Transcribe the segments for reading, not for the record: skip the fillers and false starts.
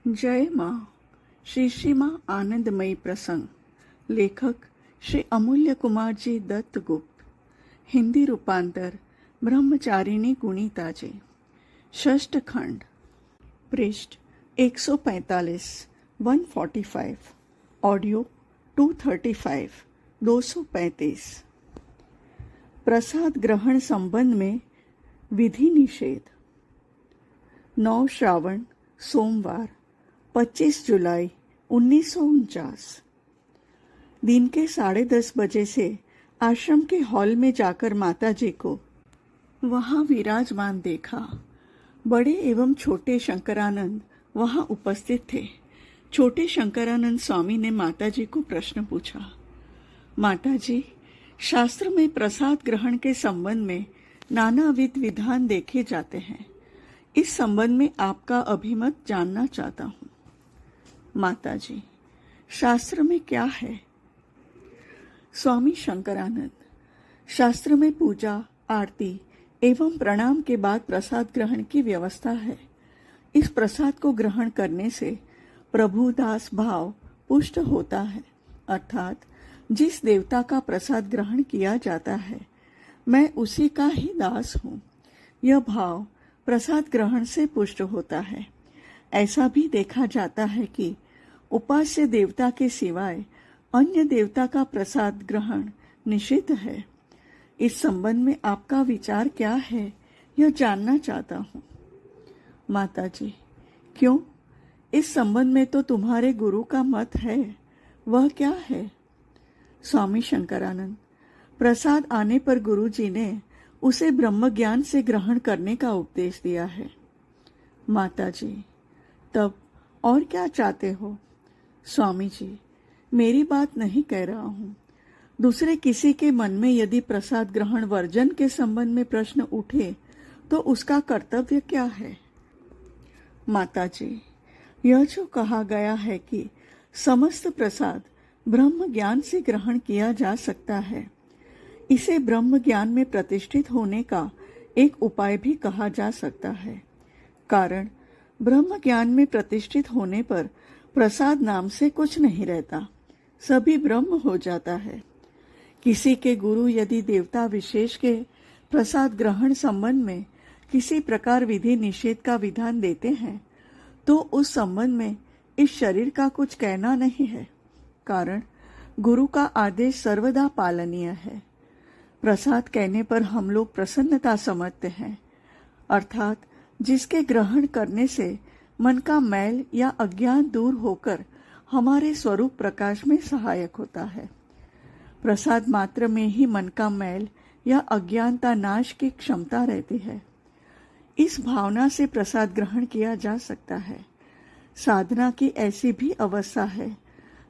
जय माँ। श्री श्री माँ आनंदमयी प्रसंग। लेखक श्री अमूल्य कुमार जी दत्तगुप्त। हिंदी रूपांतर ब्रह्मचारिणी गुणिता जी। षष्ठ खंड। पृष्ठ 145 145। ऑडियो 235 235। प्रसाद ग्रहण संबंध में विधि निषेध। 9 श्रावण सोमवार 25 जुलाई 1949। दिन के 10:30 बजे से आश्रम के हॉल में जाकर माताजी को वहां विराजमान देखा। बड़े एवं छोटे शंकरानंद वहां उपस्थित थे। छोटे शंकरानंद स्वामी ने माताजी को प्रश्न पूछा, माताजी, शास्त्र में प्रसाद ग्रहण के संबंध में नानाविध विधान देखे जाते हैं। इस संबंध में आपका अभिमत जानना चाहता हूँ। माताजी, शास्त्र में क्या है? स्वामी शंकरानंद, शास्त्र में पूजा, आरती एवं प्रणाम के बाद प्रसाद ग्रहण की व्यवस्था है। इस प्रसाद को ग्रहण करने से प्रभु दास भाव पुष्ट होता है, अर्थात जिस देवता का प्रसाद ग्रहण किया जाता है मैं उसी का ही दास हूँ, यह भाव प्रसाद ग्रहण से पुष्ट होता है। ऐसा भी देखा जाता है कि उपास्य देवता के सिवाय अन्य देवता का प्रसाद ग्रहण निषिद्ध है। इस संबंध में आपका विचार क्या है, यह जानना चाहता हूँ। माताजी, क्यों? इस संबंध में तो तुम्हारे गुरु का मत है। वह क्या है? स्वामी शंकरानंद, प्रसाद आने पर गुरु जी ने उसे ब्रह्म ज्ञान से ग्रहण करने का उपदेश दिया है। माताजी, तब और क्या चाहते हो? स्वामी जी, मेरी बात नहीं कह रहा हूँ। दूसरे किसी के मन में यदि प्रसाद ग्रहण वर्जन के संबंध में प्रश्न उठे तो उसका कर्तव्य क्या है? माताजी, यह जो कहा गया है कि समस्त प्रसाद ब्रह्म ज्ञान से ग्रहण किया जा सकता है, इसे ब्रह्म ज्ञान में प्रतिष्ठित होने का एक उपाय भी कहा जा सकता है। कारण ब्रह्म ज्ञान में प्रतिष्ठित होने पर प्रसाद नाम से कुछ नहीं रहता, सभी ब्रह्म हो जाता है। किसी के गुरु यदि देवता विशेष के प्रसाद ग्रहण संबंध में किसी प्रकार विधि निषेध का विधान देते हैं तो उस संबंध में इस शरीर का कुछ कहना नहीं है। कारण गुरु का आदेश सर्वदा पालनीय है। प्रसाद कहने पर हम लोग प्रसन्नता समझते हैं, अर्थात जिसके ग्रहण करने से मन का मैल या अज्ञान दूर होकर हमारे स्वरूप प्रकाश में सहायक होता है। प्रसाद मात्र में ही मन का मैल या अज्ञानता नाश की क्षमता रहती है। इस भावना से प्रसाद ग्रहण किया जा सकता है। साधना की ऐसी भी अवस्था है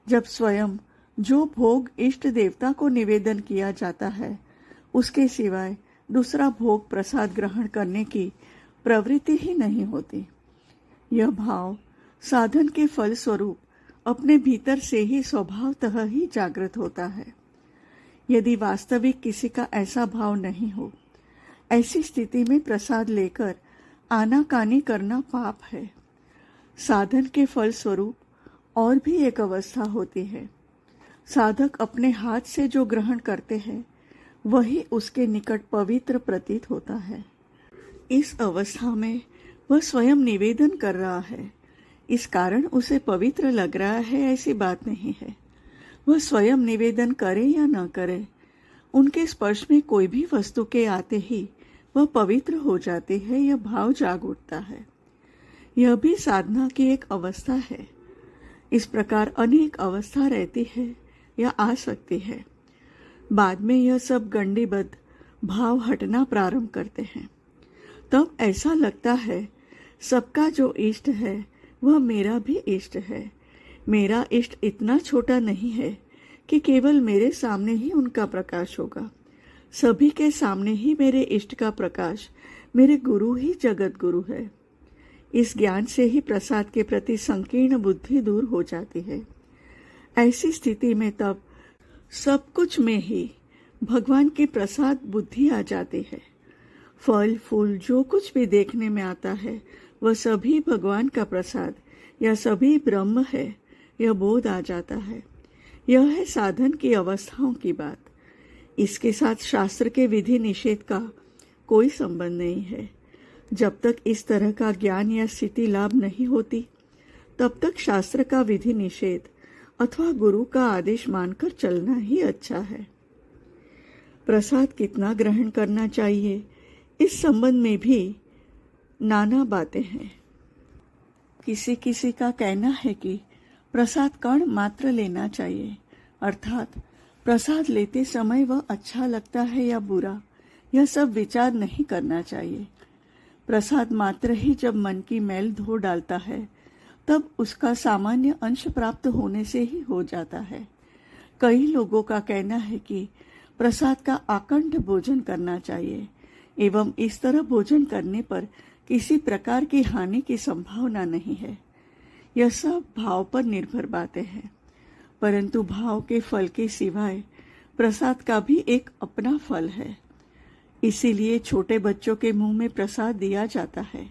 जब स्वयं जो भोग इष्ट देवता को निवेदन किया जाता है उसके सिवाय दूसरा भोग प्रसाद ग्रहण करने की प्रवृत्ति ही नहीं होती। यह भाव साधन के फल स्वरूप अपने भीतर से ही स्वभावतः ही जागृत होता है। यदि वास्तविक किसी का ऐसा भाव नहीं हो, ऐसी स्थिति में प्रसाद लेकर आनाकानी करना पाप है। साधन के फल स्वरूप और भी एक अवस्था होती है। साधक अपने हाथ से जो ग्रहण करते हैं वही उसके निकट पवित्र प्रतीत होता है। इस अवस्था में वह स्वयं निवेदन कर रहा है, इस कारण उसे पवित्र लग रहा है ऐसी बात नहीं है। वह स्वयं निवेदन करे या न करे, उनके स्पर्श में कोई भी वस्तु के आते ही वह पवित्र हो जाती है, यह भाव जाग उठता है। यह भी साधना की एक अवस्था है। इस प्रकार अनेक अवस्था रहती है या आ सकती है। बाद में यह सब गंडीबद्ध भाव हटना प्रारंभ करते हैं। तब ऐसा लगता है सबका जो इष्ट है वह मेरा भी इष्ट है। मेरा इष्ट इतना छोटा नहीं है कि केवल मेरे सामने ही उनका प्रकाश होगा। सभी के सामने ही मेरे इष्ट का प्रकाश, मेरे गुरु ही जगत गुरु है। इस ज्ञान से ही प्रसाद के प्रति संकीर्ण बुद्धि दूर हो जाती है। ऐसी स्थिति में तब सब कुछ में ही भगवान की प्रसाद बुद्धि आ जाती है। फल फूल जो कुछ भी देखने में आता है वह सभी भगवान का प्रसाद यह सभी ब्रह्म है, यह बोध आ जाता है। यह है साधन की अवस्थाओं की बात। इसके साथ शास्त्र के विधि निषेध का कोई संबंध नहीं है। जब तक इस तरह का ज्ञान या स्थिति लाभ नहीं होती, तब तक शास्त्र का विधि निषेध अथवा गुरु का आदेश मानकर चलना ही अच्छा है। प्रसाद कितना ग्रहण करना चाहिए, इस संबंध में भी नाना बातें हैं। किसी किसी का कहना है कि प्रसाद कण मात्र लेना चाहिए, अर्थात प्रसाद लेते समय वह अच्छा लगता है या बुरा, यह सब विचार नहीं करना चाहिए। प्रसाद मात्र ही जब मन की मैल धो डालता है, तब उसका सामान्य अंश प्राप्त होने से ही हो जाता है। कई लोगों का कहना है कि प्रसाद का आकंठ भोजन करना चाहिए एवं इस तरह भोजन करने पर किसी प्रकार की हानि की संभावना नहीं है। यह सब भाव पर निर्भर बातें हैं, परंतु भाव के फल के सिवाय प्रसाद का भी एक अपना फल है। इसीलिए छोटे बच्चों के मुंह में प्रसाद दिया जाता है,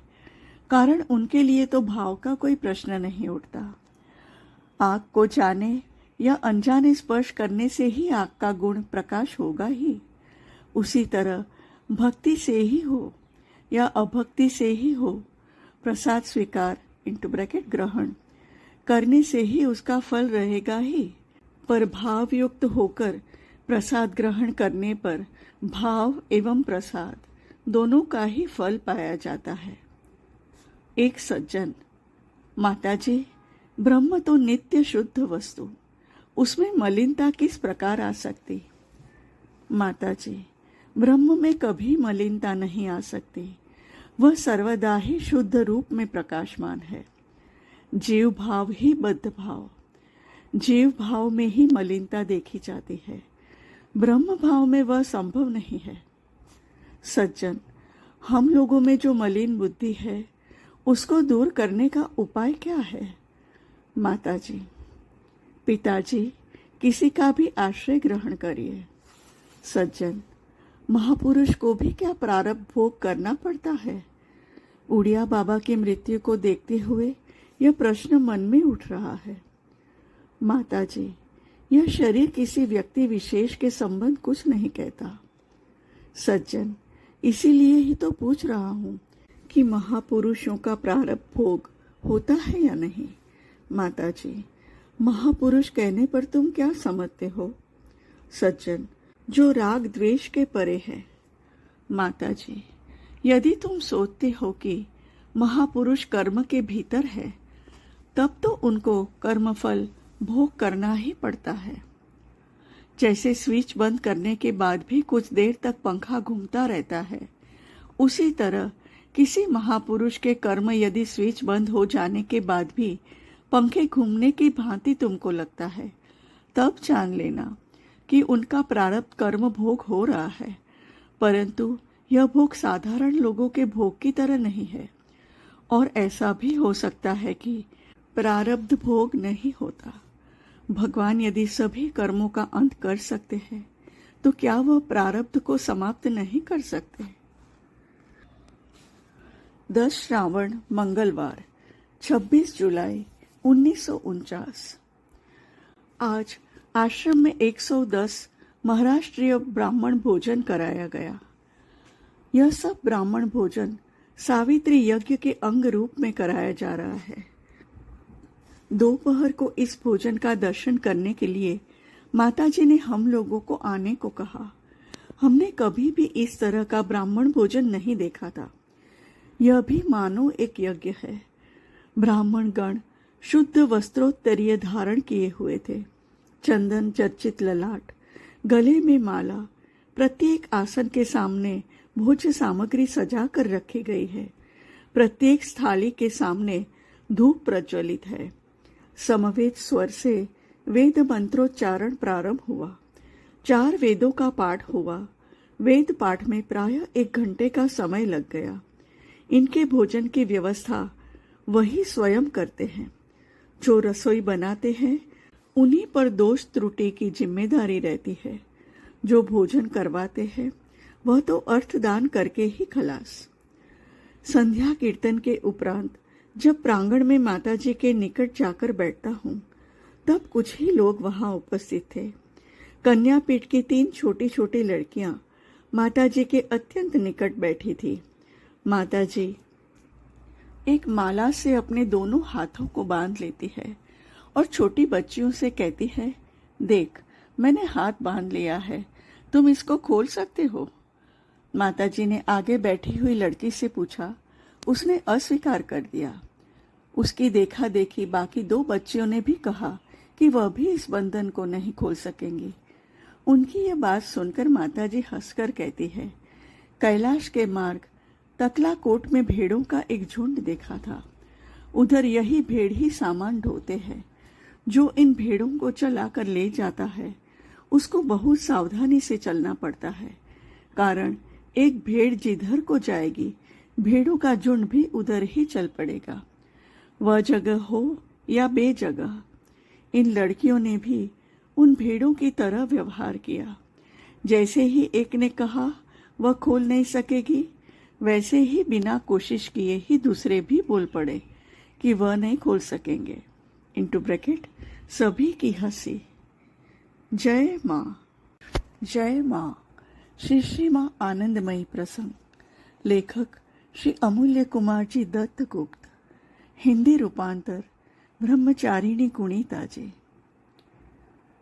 कारण उनके लिए तो भाव का कोई प्रश्न नहीं उठता। आग को जाने या अनजाने स्पर्श करने से ही आग का गुण प्रकाश होगा ही। उसी तरह भक्ति से ही हो या अभक्ति से ही हो, प्रसाद स्वीकार (ग्रहण) करने से ही उसका फल रहेगा ही। पर भाव युक्त होकर प्रसाद ग्रहण करने पर भाव एवं प्रसाद दोनों का ही फल पाया जाता है। एक सज्जन: माताजी, ब्रह्म तो नित्य शुद्ध वस्तु, उसमें मलिनता किस प्रकार आ सकती? माताजी, ब्रह्म में कभी मलिनता नहीं आ सकती, वह सर्वदा ही शुद्ध रूप में प्रकाशमान है। जीव भाव ही बद्ध भाव, जीव भाव में ही मलिनता देखी जाती है, ब्रह्म भाव में वह संभव नहीं है। सज्जन, हम लोगों में जो मलिन बुद्धि है, उसको दूर करने का उपाय क्या है? माताजी, पिताजी, किसी का भी आश्रय ग्रहण करिए। सज्जन, महापुरुष को भी क्या प्रारब्ध भोग करना पड़ता है? उड़िया बाबा की मृत्यु को देखते हुए यह प्रश्न मन में उठ रहा है। माताजी, यह शरीर किसी व्यक्ति विशेष के संबंध कुछ नहीं कहता। सज्जन, इसीलिए ही तो पूछ रहा हूँ कि महापुरुषों का प्रारब्ध भोग होता है या नहीं। माताजी, महापुरुष कहने पर तुम क्या समझते हो? सज्जन, जो राग द्वेष के परे है। माताजी, यदि तुम सोचते हो कि महापुरुष कर्म के भीतर है, तब तो उनको कर्मफल भोग करना ही पड़ता है। जैसे स्विच बंद करने के बाद भी कुछ देर तक पंखा घूमता रहता है, उसी तरह किसी महापुरुष के कर्म यदि स्विच बंद हो जाने के बाद भी पंखे घूमने की भांति तुमको लगता है, तब जान लेना कि उनका प्रारब्ध कर्म भोग हो रहा है, परंतु यह भोग साधारण लोगों के भोग की तरह नहीं है। और ऐसा भी हो सकता है कि प्रारब्ध भोग नहीं होता। भगवान यदि सभी कर्मों का अंत कर सकते हैं, तो क्या वह प्रारब्ध को समाप्त नहीं कर सकते? 10 श्रावण मंगलवार 26 जुलाई 1949। आज आश्रम में 110 महाराष्ट्रीय ब्राह्मण भोजन कराया गया। यह सब ब्राह्मण भोजन सावित्री यज्ञ के अंग रूप में कराया जा रहा है। दोपहर को इस भोजन का दर्शन करने के लिए माताजी ने हम लोगों को आने को कहा। हमने कभी भी इस तरह का ब्राह्मण भोजन नहीं देखा था। यह भी मानो एक यज्ञ है। ब्राह्मण गण शुद्ध वस्त्रोत्तरीय धारण किए हुए थे। चंदन चर्चित ललाट, गले में माला, प्रत्येक आसन के सामने भोज्य सामग्री सजा कर रखी गई है। प्रत्येक थाली के सामने धूप प्रज्वलित है। समवेत स्वर से वेद मंत्रोच्चारण प्रारंभ हुआ। 4 वेदों का पाठ हुआ। वेद पाठ में प्रायः 1 घंटे का समय लग गया। इनके भोजन की व्यवस्था वही स्वयं करते हैं। जो रसोई बनाते हैं, उन्हीं पर दोष त्रुटि की जिम्मेदारी रहती है। जो भोजन करवाते हैं, वह तो अर्थदान करके ही खलास। संध्या कीर्तन के उपरांत जब प्रांगण में माताजी के निकट जाकर बैठता हूँ तब कुछ ही लोग वहां उपस्थित थे। कन्यापीठ की 3 छोटी छोटी लड़कियां माताजी के अत्यंत निकट बैठी थी। माताजी एक माला से अपने दोनों हाथों को बांध लेती है और छोटी बच्चियों से कहती है, देख मैंने हाथ बांध लिया है, तुम इसको खोल सकते हो। माताजी ने आगे बैठी हुई लड़की से पूछा, उसने अस्वीकार कर दिया। उसकी देखा देखी बाकी 2 बच्चियों ने भी कहा कि वह भी इस बंधन को नहीं खोल सकेंगी। उनकी यह बात सुनकर माताजी हंसकर कहती है, कैलाश के मार्ग तकलाकोट में भेड़ों का एक झुंड देखा था। उधर यही भेड़ ही सामान ढोते हैं। जो इन भेड़ों को चलाकर ले जाता है उसको बहुत सावधानी से चलना पड़ता है, कारण एक भेड़ जिधर को जाएगी भेड़ों का झुंड भी उधर ही चल पड़ेगा, वह जगह हो या बेजगह। इन लड़कियों ने भी उन भेड़ों की तरह व्यवहार किया। जैसे ही एक ने कहा वह खोल नहीं सकेगी, वैसे ही बिना कोशिश किए ही दूसरे भी बोल पड़े कि वह नहीं खोल सकेंगे। इंटू ब्रैकेट सभी की हंसी। जय माँ, जय माँ। श्री श्री माँ आनंदमयी प्रसंग। लेखक श्री अमूल्य कुमार जी दत्त गुप्त। हिंदी रूपांतर ब्रह्मचारिणी गुणिता जी।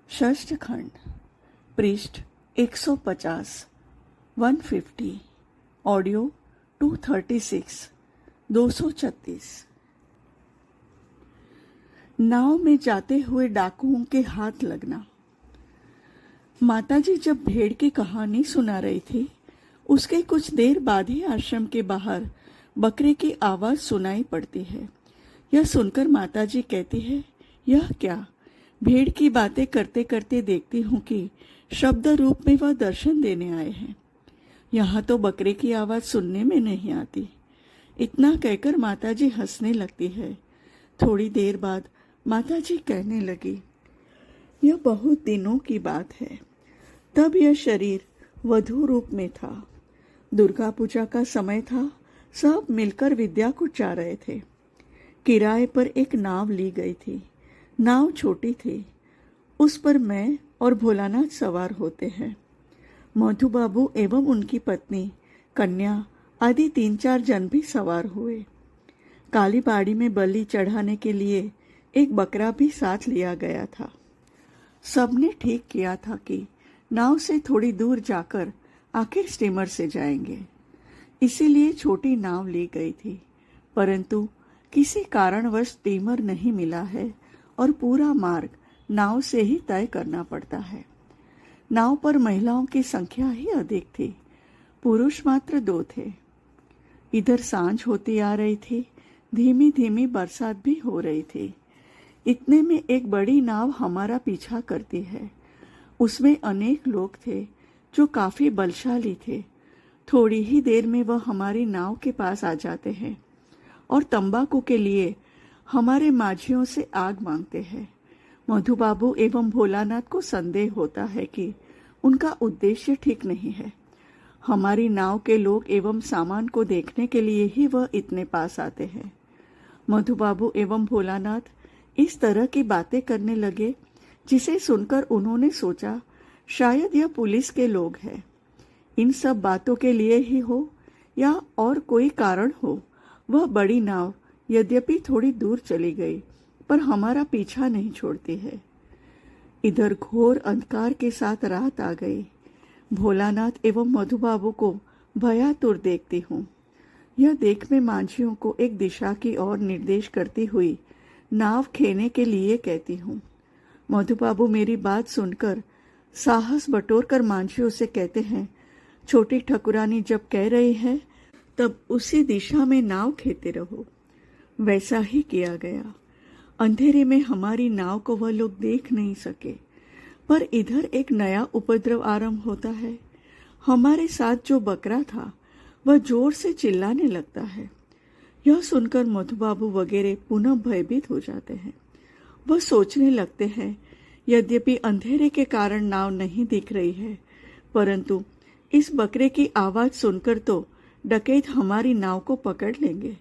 षष्ठ खंड, पृष्ठ 150, 150, ऑडियो 236, 236। नाव में जाते हुए डाकुओं के हाथ लगना। माताजी जब भेड़ की कहानी सुना रही थी उसके कुछ देर बाद ही आश्रम के बाहर बकरे की आवाज सुनाई पड़ती है। यह सुनकर माताजी कहती है, यह क्या? भेड़ की बातें करते करते देखती हूँ कि शब्द रूप में वह दर्शन देने आए हैं। यहाँ तो बकरे की आवाज सुनने में नहीं आती। इतना कहकर माताजी हंसने लगती है। थोड़ी देर बाद माताजी कहने लगी, यह बहुत दिनों की बात है। तब यह शरीर वधू रूप में था। दुर्गा पूजा का समय था। सब मिलकर विद्याकुट जा रहे थे। किराए पर एक नाव ली गई थी। नाव छोटी थी। उस पर मैं और भोलानाथ सवार होते हैं। मधु बाबू एवं उनकी पत्नी, कन्या आदि 3-4 जन भी सवार हुए। काली बाड़ी में बलि चढ़ाने के लिए एक बकरा भी साथ लिया गया था। सबने ठीक किया था कि नाव से थोड़ी दूर जाकर आखिर स्टीमर से जाएंगे, इसीलिए छोटी नाव ली गई थी। परंतु किसी कारणवश स्टीमर नहीं मिला है और पूरा मार्ग नाव से ही तय करना पड़ता है। नाव पर महिलाओं की संख्या ही अधिक थी, पुरुष मात्र 2 थे। इधर सांझ होती आ रही थी। धीमी धीमी बरसात भी हो रही थी। इतने में एक बड़ी नाव हमारा पीछा करती है। उसमें अनेक लोग थे जो काफी बलशाली थे। थोड़ी ही देर में वह हमारी नाव के पास आ जाते हैं और तंबाकू के लिए हमारे माझियों से आग मांगते हैं। मधु बाबू एवं भोलानाथ को संदेह होता है कि उनका उद्देश्य ठीक नहीं है। हमारी नाव के लोग एवं सामान को देखने के लिए ही वह इतने पास आते हैं। मधु बाबू एवं भोलानाथ इस तरह की बातें करने लगे जिसे सुनकर उन्होंने सोचा शायद यह पुलिस के लोग हैं। इन सब बातों के लिए ही हो या और कोई कारण हो, वह बड़ी नाव यद्यपि थोड़ी दूर चली गई पर हमारा पीछा नहीं छोड़ती है। इधर घोर अंधकार के साथ रात आ गई। भोलानाथ एवं मधु बाबू को भयातुर देखती हूँ। यह देख मैं माझियों को एक दिशा की ओर निर्देश करती हुई नाव खेने के लिए कहती हूँ। मधु बाबू मेरी बात सुनकर साहस बटोरकर माझियों से कहते हैं, छोटी ठकुरानी जब कह रही है तब उसी दिशा में नाव खेते रहो। वैसा ही किया गया। अंधेरे में हमारी नाव को वह लोग देख नहीं सके, पर इधर एक नया उपद्रव आरंभ होता है। हमारे साथ जो बकरा था वह जोर से चिल्लाने लगता है। यह सुनकर मधु बाबू वगैरह पुनः भयभीत हो जाते हैं। वह सोचने लगते हैं, यद्यपि अंधेरे के कारण नाव नहीं दिख रही है, परंतु इस बकरे की आवाज सुनकर तो डकैत हमारी नाव को पकड़ लेंगे।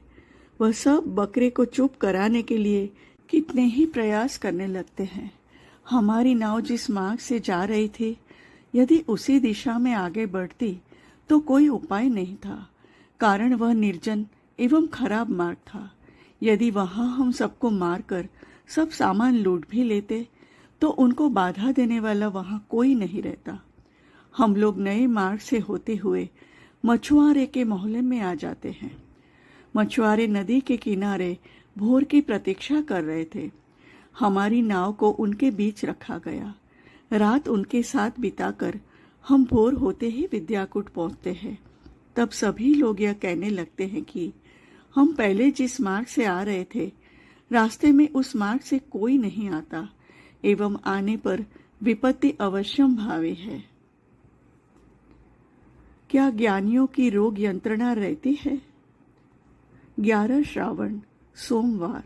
वह सब बकरे को चुप कराने के लिए कितने ही प्रयास करने लगते हैं। हमारी नाव जिस मार्ग से जा रही थी, यदि उसी दिशा में आगे बढ़ती तो कोई उपाय नहीं था, कारण वह निर्जन एवं खराब मार्ग था। यदि वहां हम सबको मारकर सब सामान लूट भी लेते तो उनको बाधा देने वाला वहां कोई नहीं रहता। हम लोग नए मार्ग से होते हुए मछुआरे के मोहल्ले में आ जाते हैं। मछुआरे नदी के किनारे भोर की प्रतीक्षा कर रहे थे। हमारी नाव को उनके बीच रखा गया। रात उनके साथ बिताकर हम भोर होते ही विद्याकूट पहुंचते हैं। तब सभी लोग यह कहने लगते हैं कि हम पहले जिस मार्ग से आ रहे थे, रास्ते में उस मार्ग से कोई नहीं आता एवं आने पर विपत्ति अवश्यम भावी है। क्या ज्ञानियों की रोग यंत्रणा रहती है? 11 श्रावण सोमवार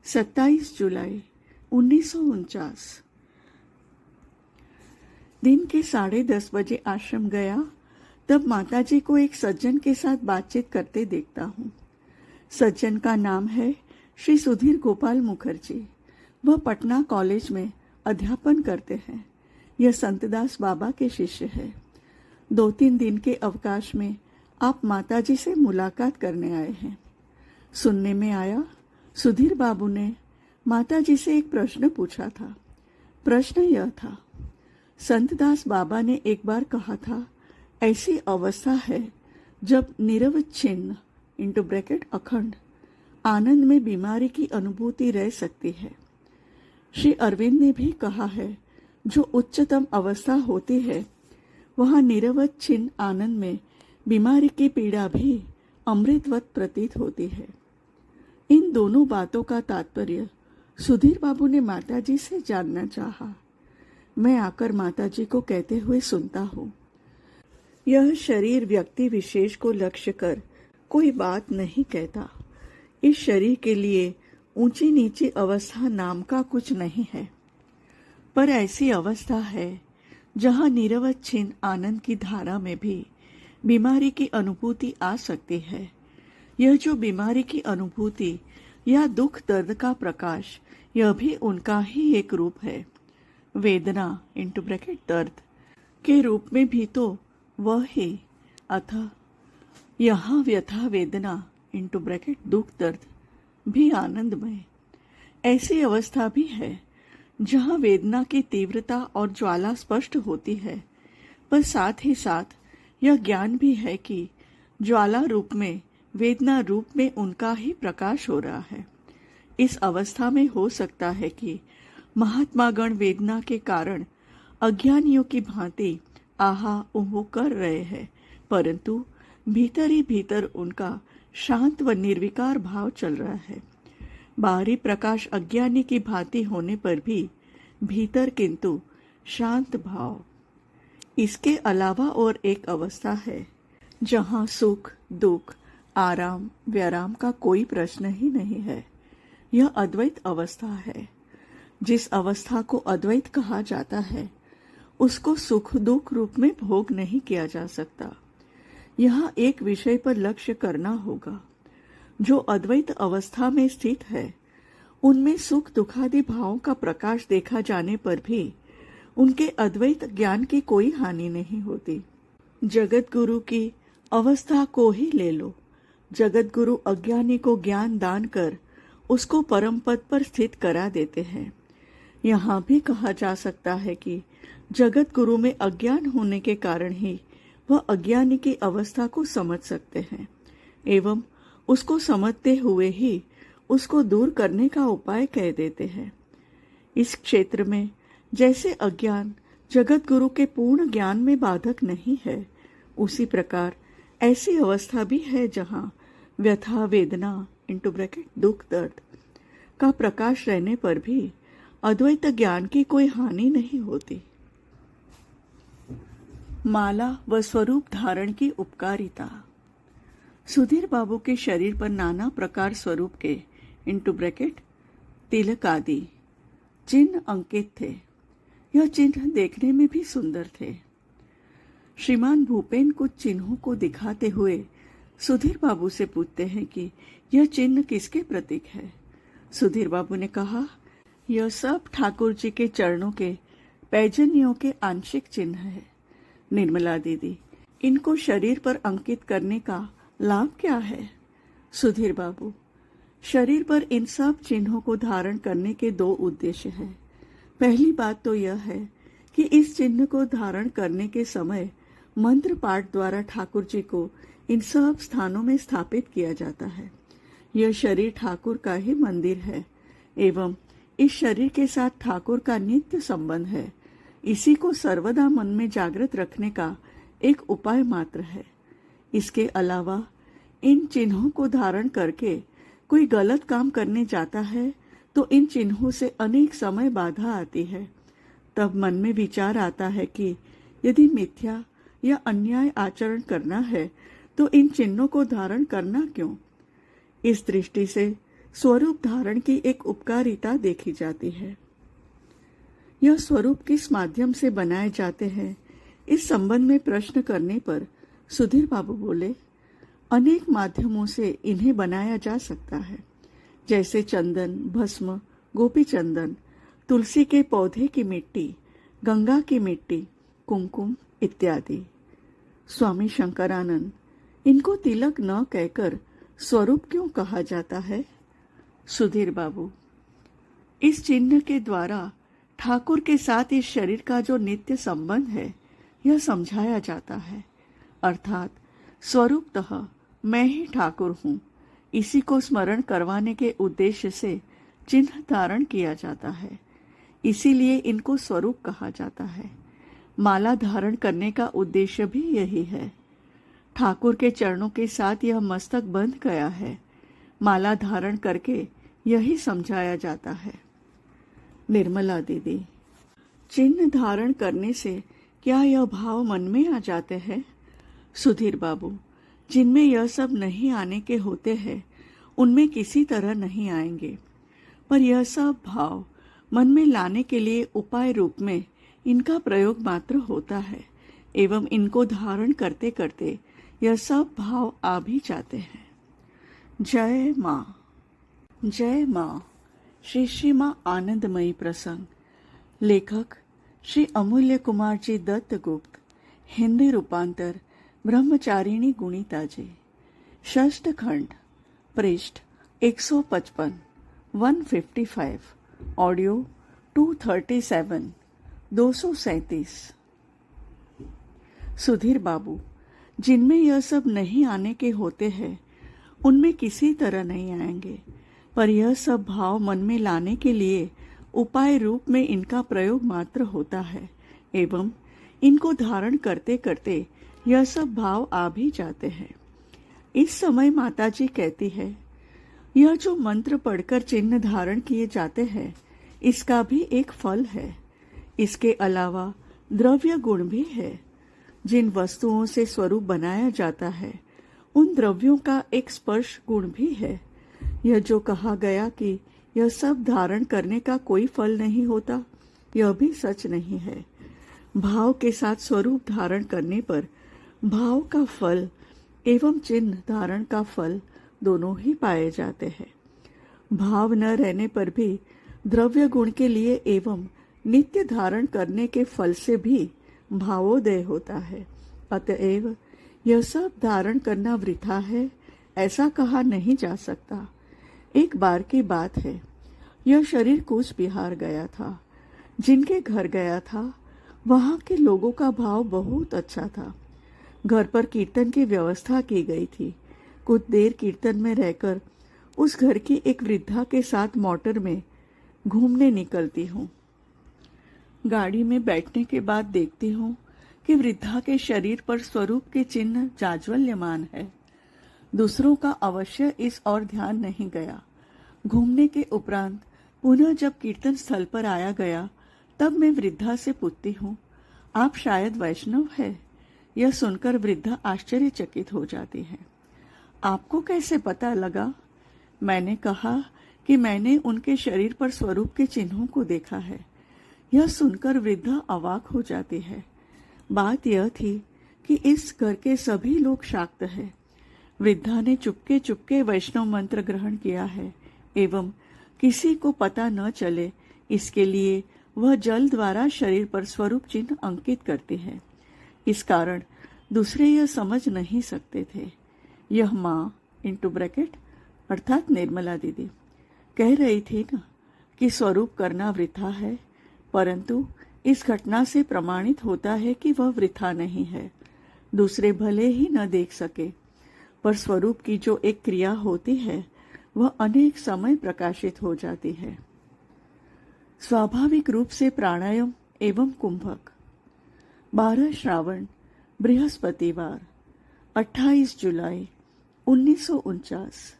27 जुलाई 1949। दिन के 10:30 बजे आश्रम गया, तब माताजी को एक सज्जन के साथ बातचीत करते देखता हूँ। सज्जन का नाम है श्री सुधीर गोपाल मुखर्जी। वह पटना कॉलेज में अध्यापन करते हैं। यह संतदास बाबा के शिष्य है। 2-3 दिन के अवकाश में आप माताजी से मुलाकात करने आए हैं। सुनने में आया, सुधीर बाबू ने माताजी से एक प्रश्न पूछा था। प्रश्न यह था, संतदास बाबा ने एक बार कहा था, ऐसी अवस्था है जब निरवच्छिन्न (अखंड) आनंद में बीमारी की अनुभूति रह सकती है। श्री अरविंद ने भी कहा है, जो उच्चतम अवस्था होती है वहां निरवच्छिन्न आनंद में बीमारी की पीड़ा भी अमृतवत प्रतीत होती है। इन दोनों बातों का तात्पर्य सुधीर बाबू ने माताजी से जानना चाहा। मैं आकर माताजी को कहते हुए सुनता हूँ। यह शरीर व्यक्ति विशेष को लक्ष्य कर कोई बात नहीं कहता। इस शरीर के लिए ऊंची नीची अवस्था नाम का कुछ नहीं है, पर ऐसी अवस्था है जहां निरवच्छिन्न आनंद की धारा में भी बीमारी की अनुभूति आ सकती है। यह जो बीमारी की अनुभूति या दुख दर्द का प्रकाश, यह भी उनका ही एक रूप है। वेदना (दर्द) के रूप में भी तो वह ही, अतः यहाँ व्यथा वेदना (दुख दर्द) भी आनंदमय। ऐसी अवस्था भी है जहाँ वेदना की तीव्रता और ज्वाला स्पष्ट होती है, पर साथ ही साथ यह ज्ञान भी है कि ज्वाला रूप में, वेदना रूप में उनका ही प्रकाश हो रहा है। इस अवस्था में हो सकता है कि महात्मागण वेदना के कारण अज्ञानियों की भांति आहा ऊहू कर रहे हैं, परंतु भीतर ही भीतर उनका शांत व निर्विकार भाव चल रहा है। बाहरी प्रकाश अज्ञानी की भांति होने पर भी भीतर किंतु शांत भाव। इसके अलावा और एक अवस्था है जहाँ सुख दुख आराम व्याराम का कोई प्रश्न ही नहीं है। यह अद्वैत अवस्था है। जिस अवस्था को अद्वैत कहा जाता है, उसको सुख दुख रूप में भोग नहीं किया जा सकता। यहाँ एक विषय पर लक्ष्य करना होगा। जो अद्वैत अवस्था में स्थित है, उनमें सुख दुखादि भावों का प्रकाश देखा जाने पर भी उनके अद्वैत ज्ञान की कोई हानि नहीं होती। जगत गुरु की अवस्था को ही ले लो। जगत गुरु अज्ञानी को ज्ञान दान कर उसको परम पद पर स्थित करा देते हैं। यहाँ भी कहा जा सकता है कि जगत गुरु में अज्ञान होने के कारण ही वह अज्ञानी की अवस्था को समझ सकते हैं एवं उसको समझते हुए ही उसको दूर करने का उपाय कह देते हैं। इस क्षेत्र में जैसे अज्ञान जगत गुरु के पूर्ण ज्ञान में बाधक नहीं है, उसी प्रकार ऐसी अवस्था भी है जहाँ व्यथा वेदना (दुख दर्द) का प्रकाश रहने पर भी अद्वैत ज्ञान की कोई हानि नहीं होती। माला व स्वरूप धारण की उपकारिता। सुधीर बाबू के शरीर पर नाना प्रकार स्वरूप के तिलक आदि चिन्ह अंकित थे। यह चिन्ह देखने में भी सुंदर थे। श्रीमान भूपेन कुछ चिन्हों को दिखाते हुए सुधीर बाबू से पूछते हैं कि यह चिन्ह किसके प्रतीक है। सुधीर बाबू ने कहा, यह सब ठाकुर जी के चरणों के पैजनियों के आंशिक चिन्ह है। निर्मला दीदी, इनको शरीर पर अंकित करने का लाभ क्या है? सुधीर बाबू, शरीर पर इन सब चिन्हों को धारण करने के दो उद्देश्य हैं। पहली बात तो यह है कि इस चिन्ह को धारण करने के समय मंत्र पाठ द्वारा ठाकुर जी को इन सब स्थानों में स्थापित किया जाता है। यह शरीर ठाकुर का ही मंदिर है एवं इस शरीर के साथ ठाकुर का नित्य संबंध है। इसी को सर्वदा मन में जागृत रखने का एक उपाय मात्र है। इसके अलावा इन चिन्हों को धारण करके कोई गलत काम करने जाता है तो इन चिन्हों से अनेक समय बाधा आती है। तब मन में विचार आता है कि यदि मिथ्या या अन्याय आचरण करना है तो इन चिन्हों को धारण करना क्यों? इस दृष्टि से स्वरूप धारण की एक उपकारिता देखी जाती है। यह स्वरूप किस माध्यम से बनाए जाते हैं, इस संबंध में प्रश्न करने पर सुधीर बाबू बोले, अनेक माध्यमों से इन्हें बनाया जा सकता है, जैसे चंदन, भस्म, गोपी चंदन, तुलसी के पौधे की मिट्टी, गंगा की मिट्टी, कुमकुम इत्यादि। स्वामी शंकरानंद, इनको तिलक न कहकर स्वरूप क्यों कहा जाता है? सुधीर बाबू, इस चिन्ह के द्वारा ठाकुर के साथ इस शरीर का जो नित्य संबंध है यह समझाया जाता है। अर्थात स्वरूपतः मैं ही ठाकुर हूँ, इसी को स्मरण करवाने के उद्देश्य से चिन्ह धारण किया जाता है। इसीलिए इनको स्वरूप कहा जाता है। माला धारण करने का उद्देश्य भी यही है। ठाकुर के चरणों के साथ यह मस्तक बंध गया है। माला धारण करके यही समझाया जाता है। निर्मला दीदी, चिन्ह धारण करने से क्या यह भाव मन में आ जाते हैं? सुधीर बाबू, जिनमें यह सब नहीं आने के होते हैं उनमें किसी तरह नहीं आएंगे, पर यह सब भाव मन में लाने के लिए उपाय रूप में इनका प्रयोग मात्र होता है एवं इनको धारण करते करते यह सब भाव आ भी जाते हैं। जय माँ। जय माँ। श्री माँ आनंदमयी प्रसंग। लेखक श्री अमूल्य कुमार जी दत्त गुप्त। हिंदी रूपांतर ब्रह्मचारिणी गुणिता जी। षष्ठ खंड। पृष्ठ 155 155। ऑडियो 237 237। सुधीर बाबू, जिनमें यह सब नहीं आने के होते हैं उनमें किसी तरह नहीं आएंगे, पर यह सब भाव मन में लाने के लिए उपाय रूप में इनका प्रयोग मात्र होता है एवं इनको धारण करते करते यह सब भाव आ भी जाते हैं। इस समय माताजी कहती है, यह जो मंत्र पढ़कर चिन्ह धारण किए जाते हैं इसका भी एक फल है। इसके अलावा द्रव्य गुण भी है। जिन वस्तुओं से स्वरूप बनाया जाता है उन द्रव्यों का एक स्पर्श गुण भी है। यह जो कहा गया कि यह सब धारण करने का कोई फल नहीं होता, यह भी सच नहीं है। भाव के साथ स्वरूप धारण करने पर भाव का फल एवं चिन्ह धारण का फल दोनों ही पाए जाते हैं। भाव न रहने पर भी द्रव्य गुण के लिए एवं नित्य धारण करने के फल से भी भावोदय होता है। अतएव यह सब धारण करना वृथा है ऐसा कहा नहीं जा सकता। एक बार की बात है, यह शरीर कूच बिहार गया था। जिनके घर गया था वहां के लोगों का भाव बहुत अच्छा था। घर पर कीर्तन की व्यवस्था की गई थी। कुछ देर कीर्तन में रहकर उस घर की एक वृद्धा के साथ मोटर में घूमने निकलती हूँ। गाड़ी में बैठने के बाद देखती हूँ कि वृद्धा के शरीर पर स्वरूप के चिन्ह जाज्वल्यमान है। दूसरों का अवश्य इस ओर ध्यान नहीं गया। घूमने के उपरांत पुनः जब कीर्तन स्थल पर आया गया तब मैं वृद्धा से पूछती हूँ, आप शायद वैष्णव है? यह सुनकर वृद्धा आश्चर्यचकित हो जाती है। आपको कैसे पता लगा? मैंने कहा कि मैंने उनके शरीर पर स्वरूप के चिन्हों को देखा है। यह सुनकर वृद्धा अवाक हो जाती है। बात यह थी कि इस घर के सभी लोग शाक्त हैं। वृद्धा ने चुपके चुपके वैष्णव मंत्र ग्रहण किया है एवं किसी को पता न चले इसके लिए वह जल द्वारा शरीर पर स्वरूप चिन्ह अंकित करती है। इस कारण दूसरे यह समझ नहीं सकते थे। यह माँ इंटू ब्रैकेट अर्थात निर्मला दीदी कह रही थी ना कि स्वरूप करना वृथा है, परंतु इस घटना से प्रमाणित होता है कि वह वृथा नहीं है। दूसरे भले ही न देख सके, पर स्वरूप की जो एक क्रिया होती है वह अनेक समय प्रकाशित हो जाती है। स्वाभाविक रूप से प्राणायाम एवं कुंभक। 12 श्रावण बृहस्पतिवार 28 जुलाई 1949।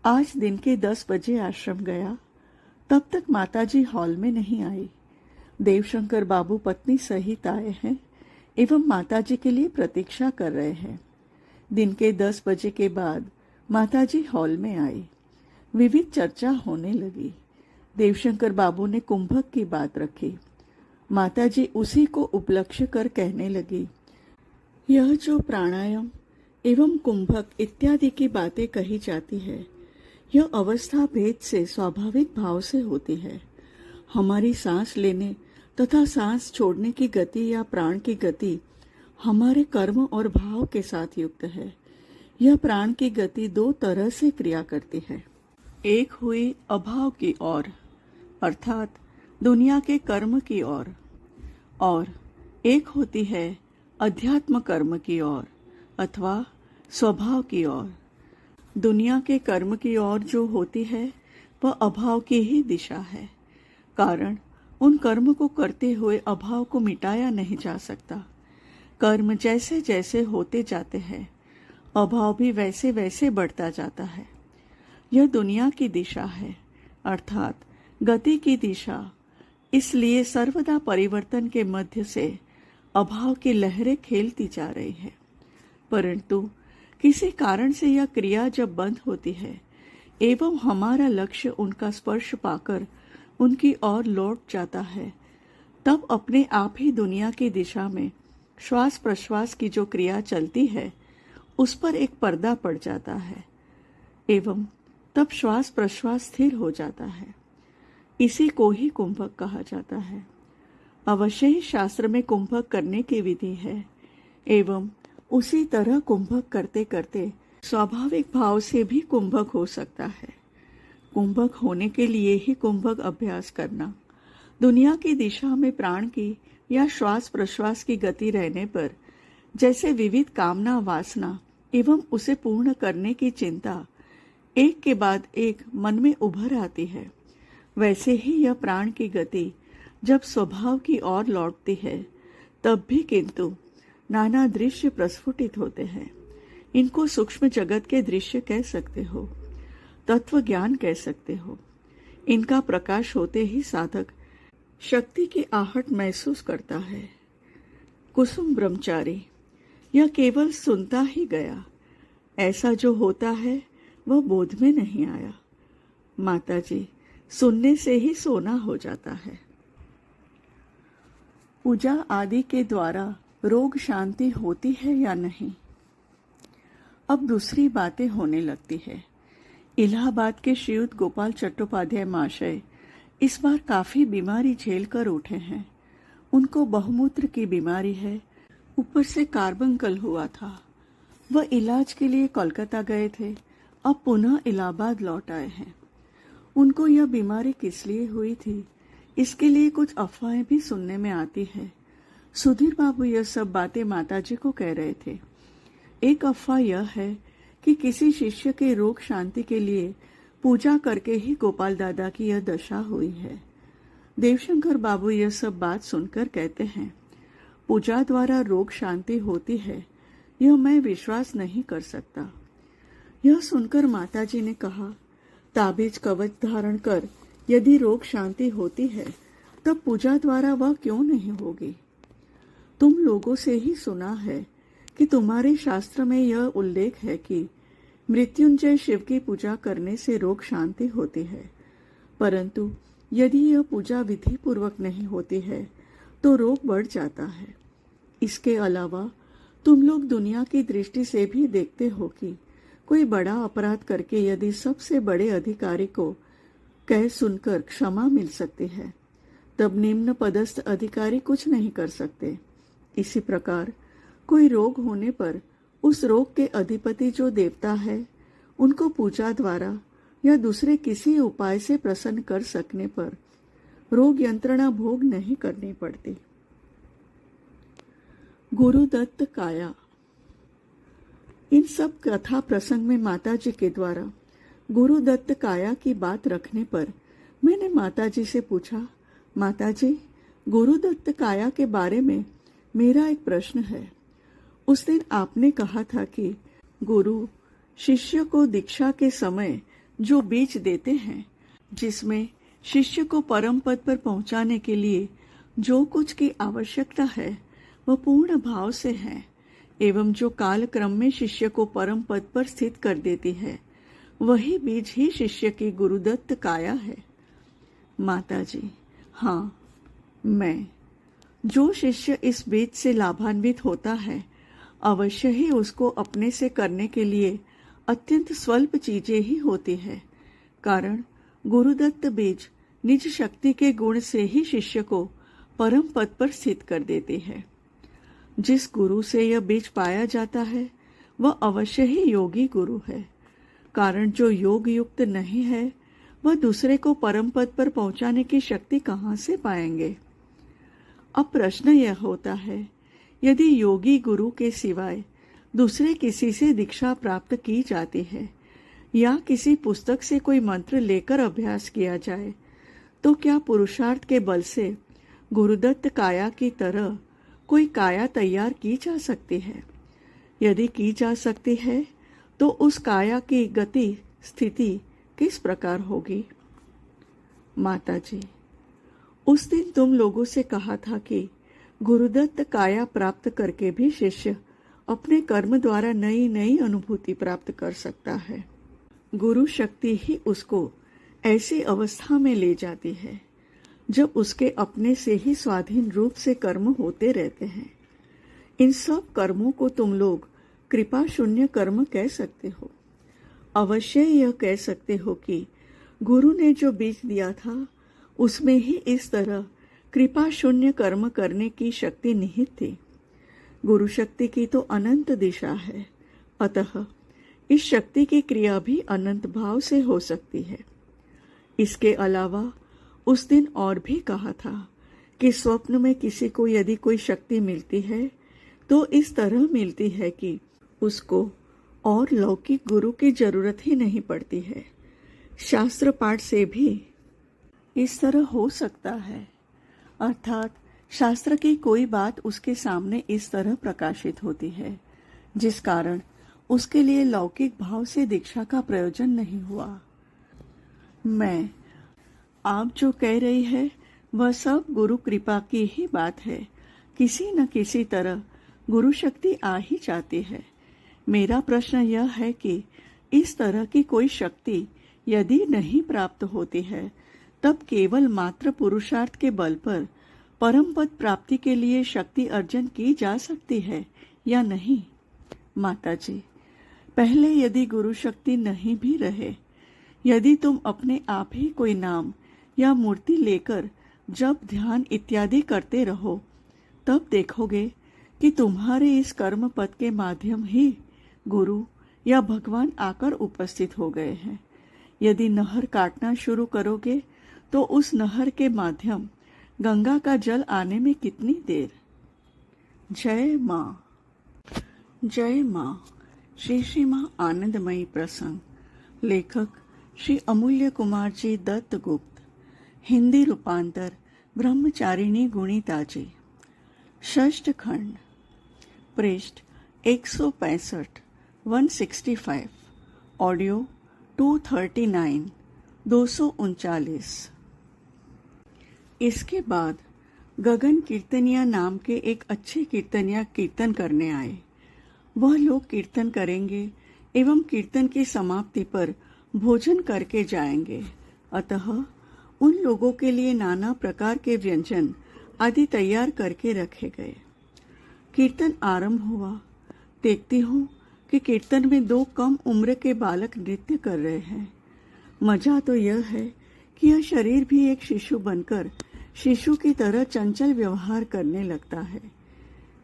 आज दिन के 10 बजे आश्रम गया, तब तक माताजी हॉल में नहीं आई। देवशंकर बाबू पत्नी सहित आए हैं एवं माताजी के लिए प्रतीक्षा कर रहे हैं। दिन के 10 बजे के बाद माताजी हॉल में आई। विविध चर्चा होने लगी। देवशंकर बाबू ने कुंभक की बात रखी। माताजी उसी को उपलक्ष्य कर कहने लगी, यह जो प्राणायाम एवं कुंभक इत्यादि की बातें कही जाती है, यह अवस्था भेद से स्वाभाविक भाव से होती है। हमारी सांस लेने तथा सांस छोड़ने की गति या प्राण की गति हमारे कर्म और भाव के साथ युक्त है। यह प्राण की गति 2 तरह से क्रिया करती है। एक हुई अभाव की ओर अर्थात दुनिया के कर्म की ओर, और एक होती है अध्यात्म कर्म की ओर अथवा स्वभाव की ओर। दुनिया के कर्म की ओर जो होती है वह अभाव की ही दिशा है, कारण उन कर्म को करते हुए अभाव को मिटाया नहीं जा सकता। कर्म जैसे जैसे होते जाते हैं, अभाव भी वैसे वैसे बढ़ता जाता है। यह दुनिया की दिशा है अर्थात गति की दिशा, इसलिए सर्वदा परिवर्तन के मध्य से अभाव की लहरें खेलती जा रही है। परंतु किसी कारण से यह क्रिया जब बंद होती है एवं हमारा लक्ष्य उनका स्पर्श पाकर उनकी ओर लौट जाता है, तब अपने आप ही दुनिया की दिशा में श्वास प्रश्वास की जो क्रिया चलती है उस पर एक पर्दा पड़ जाता है एवं तब श्वास प्रश्वास स्थिर हो जाता है। इसी को ही कुंभक कहा जाता है। अवश्य ही शास्त्र में कुंभक करने की विधि है एवं उसी तरह कुंभक करते करते स्वाभाविक भाव से भी कुंभक हो सकता है। कुंभक होने के लिए ही कुंभक अभ्यास करना। दुनिया की दिशा में प्राण की या श्वास प्रश्वास की गति रहने पर जैसे विविध कामना वासना एवं उसे पूर्ण करने की चिंता एक के बाद एक मन में उभर आती है, वैसे ही यह प्राण की गति जब स्वभाव की ओर लौटती है तब भी किंतु नाना दृश्य प्रस्फुटित होते हैं। इनको सूक्ष्म जगत के दृश्य कह सकते हो, तत्व ज्ञान कह सकते हो। इनका प्रकाश होते ही साधक शक्ति की आहट महसूस करता है। कुसुम ब्रह्मचारी यह केवल सुनता ही गया, ऐसा जो होता है वह बोध में नहीं आया। माताजी सुनने से ही सोना हो जाता है। पूजा आदि के द्वारा रोग शांति होती है या नहीं? अब दूसरी बातें होने लगती है। इलाहाबाद के श्रीयुत गोपाल चट्टोपाध्याय महाशय इस बार काफी बीमारी झेल कर उठे हैं। उनको बहुमूत्र की बीमारी है, ऊपर से कार्बंकल हुआ था। वह इलाज के लिए कोलकाता गए थे, अब पुनः इलाहाबाद लौट आए हैं। उनको यह बीमारी किस लिए हुई थी, इसके लिए कुछ अफवाहें भी सुनने में आती है। सुधीर बाबू यह सब बातें माताजी को कह रहे थे। एक अफवाह यह है कि किसी शिष्य के रोग शांति के लिए पूजा करके ही गोपाल दादा की यह दशा हुई है। देवशंकर बाबू यह सब बात सुनकर कहते हैं, पूजा द्वारा रोग शांति होती है, यह मैं विश्वास नहीं कर सकता। यह सुनकर माताजी ने कहा, ताबीज कवच धारण कर यदि रोग शांति होती है तब पूजा द्वारा वह क्यों नहीं होगी? तुम लोगों से ही सुना है कि तुम्हारे शास्त्र में यह उल्लेख है कि मृत्युंजय शिव की पूजा करने से रोग शांति होती है, परंतु यदि यह पूजा विधि पूर्वक नहीं होती है तो रोग बढ़ जाता है। इसके अलावा तुम लोग दुनिया की दृष्टि से भी देखते हो कि कोई बड़ा अपराध करके यदि सबसे बड़े अधिकारी को कह सुनकर क्षमा मिल सकती है, तब निम्न पदस्थ अधिकारी कुछ नहीं कर सकते। इसी प्रकार कोई रोग होने पर उस रोग के अधिपति जो देवता है, उनको पूजा द्वारा या दूसरे किसी उपाय से प्रसन्न कर सकने पर रोग यंत्रणा भोग नहीं करनी पड़ती। गुरुदत्त काया। इन सब कथा प्रसंग में माताजी के द्वारा गुरुदत्त काया की बात रखने पर मैंने माताजी से पूछा, माताजी, गुरुदत्त काया के बारे में मेरा एक प्रश्न है। उस दिन आपने कहा था कि गुरु शिष्य को दीक्षा के समय जो बीज देते हैं, जिसमें शिष्य को परम पद पर पहुंचाने के लिए जो कुछ की आवश्यकता है वह पूर्ण भाव से है, एवं जो काल क्रम में शिष्य को परम पद पर स्थित कर देती है, वही बीज ही शिष्य की गुरुदत्त काया है। माताजी, हाँ, मैं। जो शिष्य इस बीज से लाभान्वित होता है, अवश्य ही उसको अपने से करने के लिए अत्यंत स्वल्प चीजें ही होती है, कारण गुरुदत्त बीज निज शक्ति के गुण से ही शिष्य को परम पद पर स्थित कर देती है। जिस गुरु से यह बीज पाया जाता है वह अवश्य ही योगी गुरु है, कारण जो योग युक्त नहीं है वह दूसरे को परम पद पर पहुंचाने की शक्ति कहाँ से पाएंगे। अब प्रश्न यह होता है, यदि योगी गुरु के सिवाय दूसरे किसी से दीक्षा प्राप्त की जाती है या किसी पुस्तक से कोई मंत्र लेकर अभ्यास किया जाए, तो क्या पुरुषार्थ के बल से गुरुदत्त काया की तरह कोई काया तैयार की जा सकती है? यदि की जा सकती है तो उस काया की गति स्थिति किस प्रकार होगी? माताजी, उस दिन तुम लोगों से कहा था कि गुरुदत्त काया प्राप्त करके भी शिष्य अपने कर्म द्वारा नई नई अनुभूति प्राप्त कर सकता है। गुरु शक्ति ही उसको ऐसी अवस्था में ले जाती है जब उसके अपने से ही स्वाधीन रूप से कर्म होते रहते हैं। इन सब कर्मों को तुम लोग कृपा शून्य कर्म कह सकते हो। अवश्य यह कह सकते हो कि गुरु ने जो बीज दिया था उसमें ही इस तरह कृपा शून्य कर्म करने की शक्ति निहित थी। गुरु शक्ति की तो अनंत दिशा है, अतः इस शक्ति की क्रिया भी अनंत भाव से हो सकती है। इसके अलावा उस दिन और भी कहा था कि स्वप्न में किसी को यदि कोई शक्ति मिलती है तो इस तरह मिलती है कि उसको और लौकिक गुरु की जरूरत ही नहीं पड़ती है। शास्त्र पाठ से भी इस तरह हो सकता है, अर्थात शास्त्र की कोई बात उसके सामने इस तरह प्रकाशित होती है जिस कारण उसके लिए लौकिक भाव से दीक्षा का प्रयोजन नहीं हुआ। मैं, आप जो कह रही है वह सब गुरु कृपा की ही बात है। किसी न किसी तरह गुरु शक्ति आ ही जाती है। मेरा प्रश्न यह है कि इस तरह की कोई शक्ति यदि नहीं प्राप्त होती है, तब केवल मात्र पुरुषार्थ के बल पर परम पद प्राप्ति के लिए शक्ति अर्जन की जा सकती है या नहीं? माताजी, पहले यदि गुरु शक्ति नहीं भी रहे, यदि तुम अपने आप ही कोई नाम या मूर्ति लेकर जब ध्यान इत्यादि करते रहो, तब देखोगे कि तुम्हारे इस कर्म पद के माध्यम ही गुरु या भगवान आकर उपस्थित हो गए हैं। यदि नहर काटना शुरू करोगे तो उस नहर के माध्यम गंगा का जल आने में कितनी देर। जय माँ, जय माँ। श्री श्री माँ आनंदमयी प्रसंग। लेखक श्री अमूल्य कुमार जी दत्त गुप्त। हिंदी रूपांतर ब्रह्मचारिणी गुणिता जी। षष्ठ खंड। पृष्ठ 165 165। ऑडियो 239 239। इसके बाद गगन कीर्तनिया नाम के एक अच्छे कीर्तनिया कीर्तन करने आए। वह लोग कीर्तन करेंगे एवं कीर्तन की समाप्ति पर भोजन करके जाएंगे। अतः उन लोगों के लिए नाना प्रकार के व्यंजन आदि तैयार करके रखे गए। कीर्तन आरंभ हुआ देखती हूँ कि कीर्तन में 2 कम उम्र के बालक नृत्य कर रहे हैं। मजा तो यह है कि यह शरीर भी एक शिशु बनकर शिशु की तरह चंचल व्यवहार करने लगता है।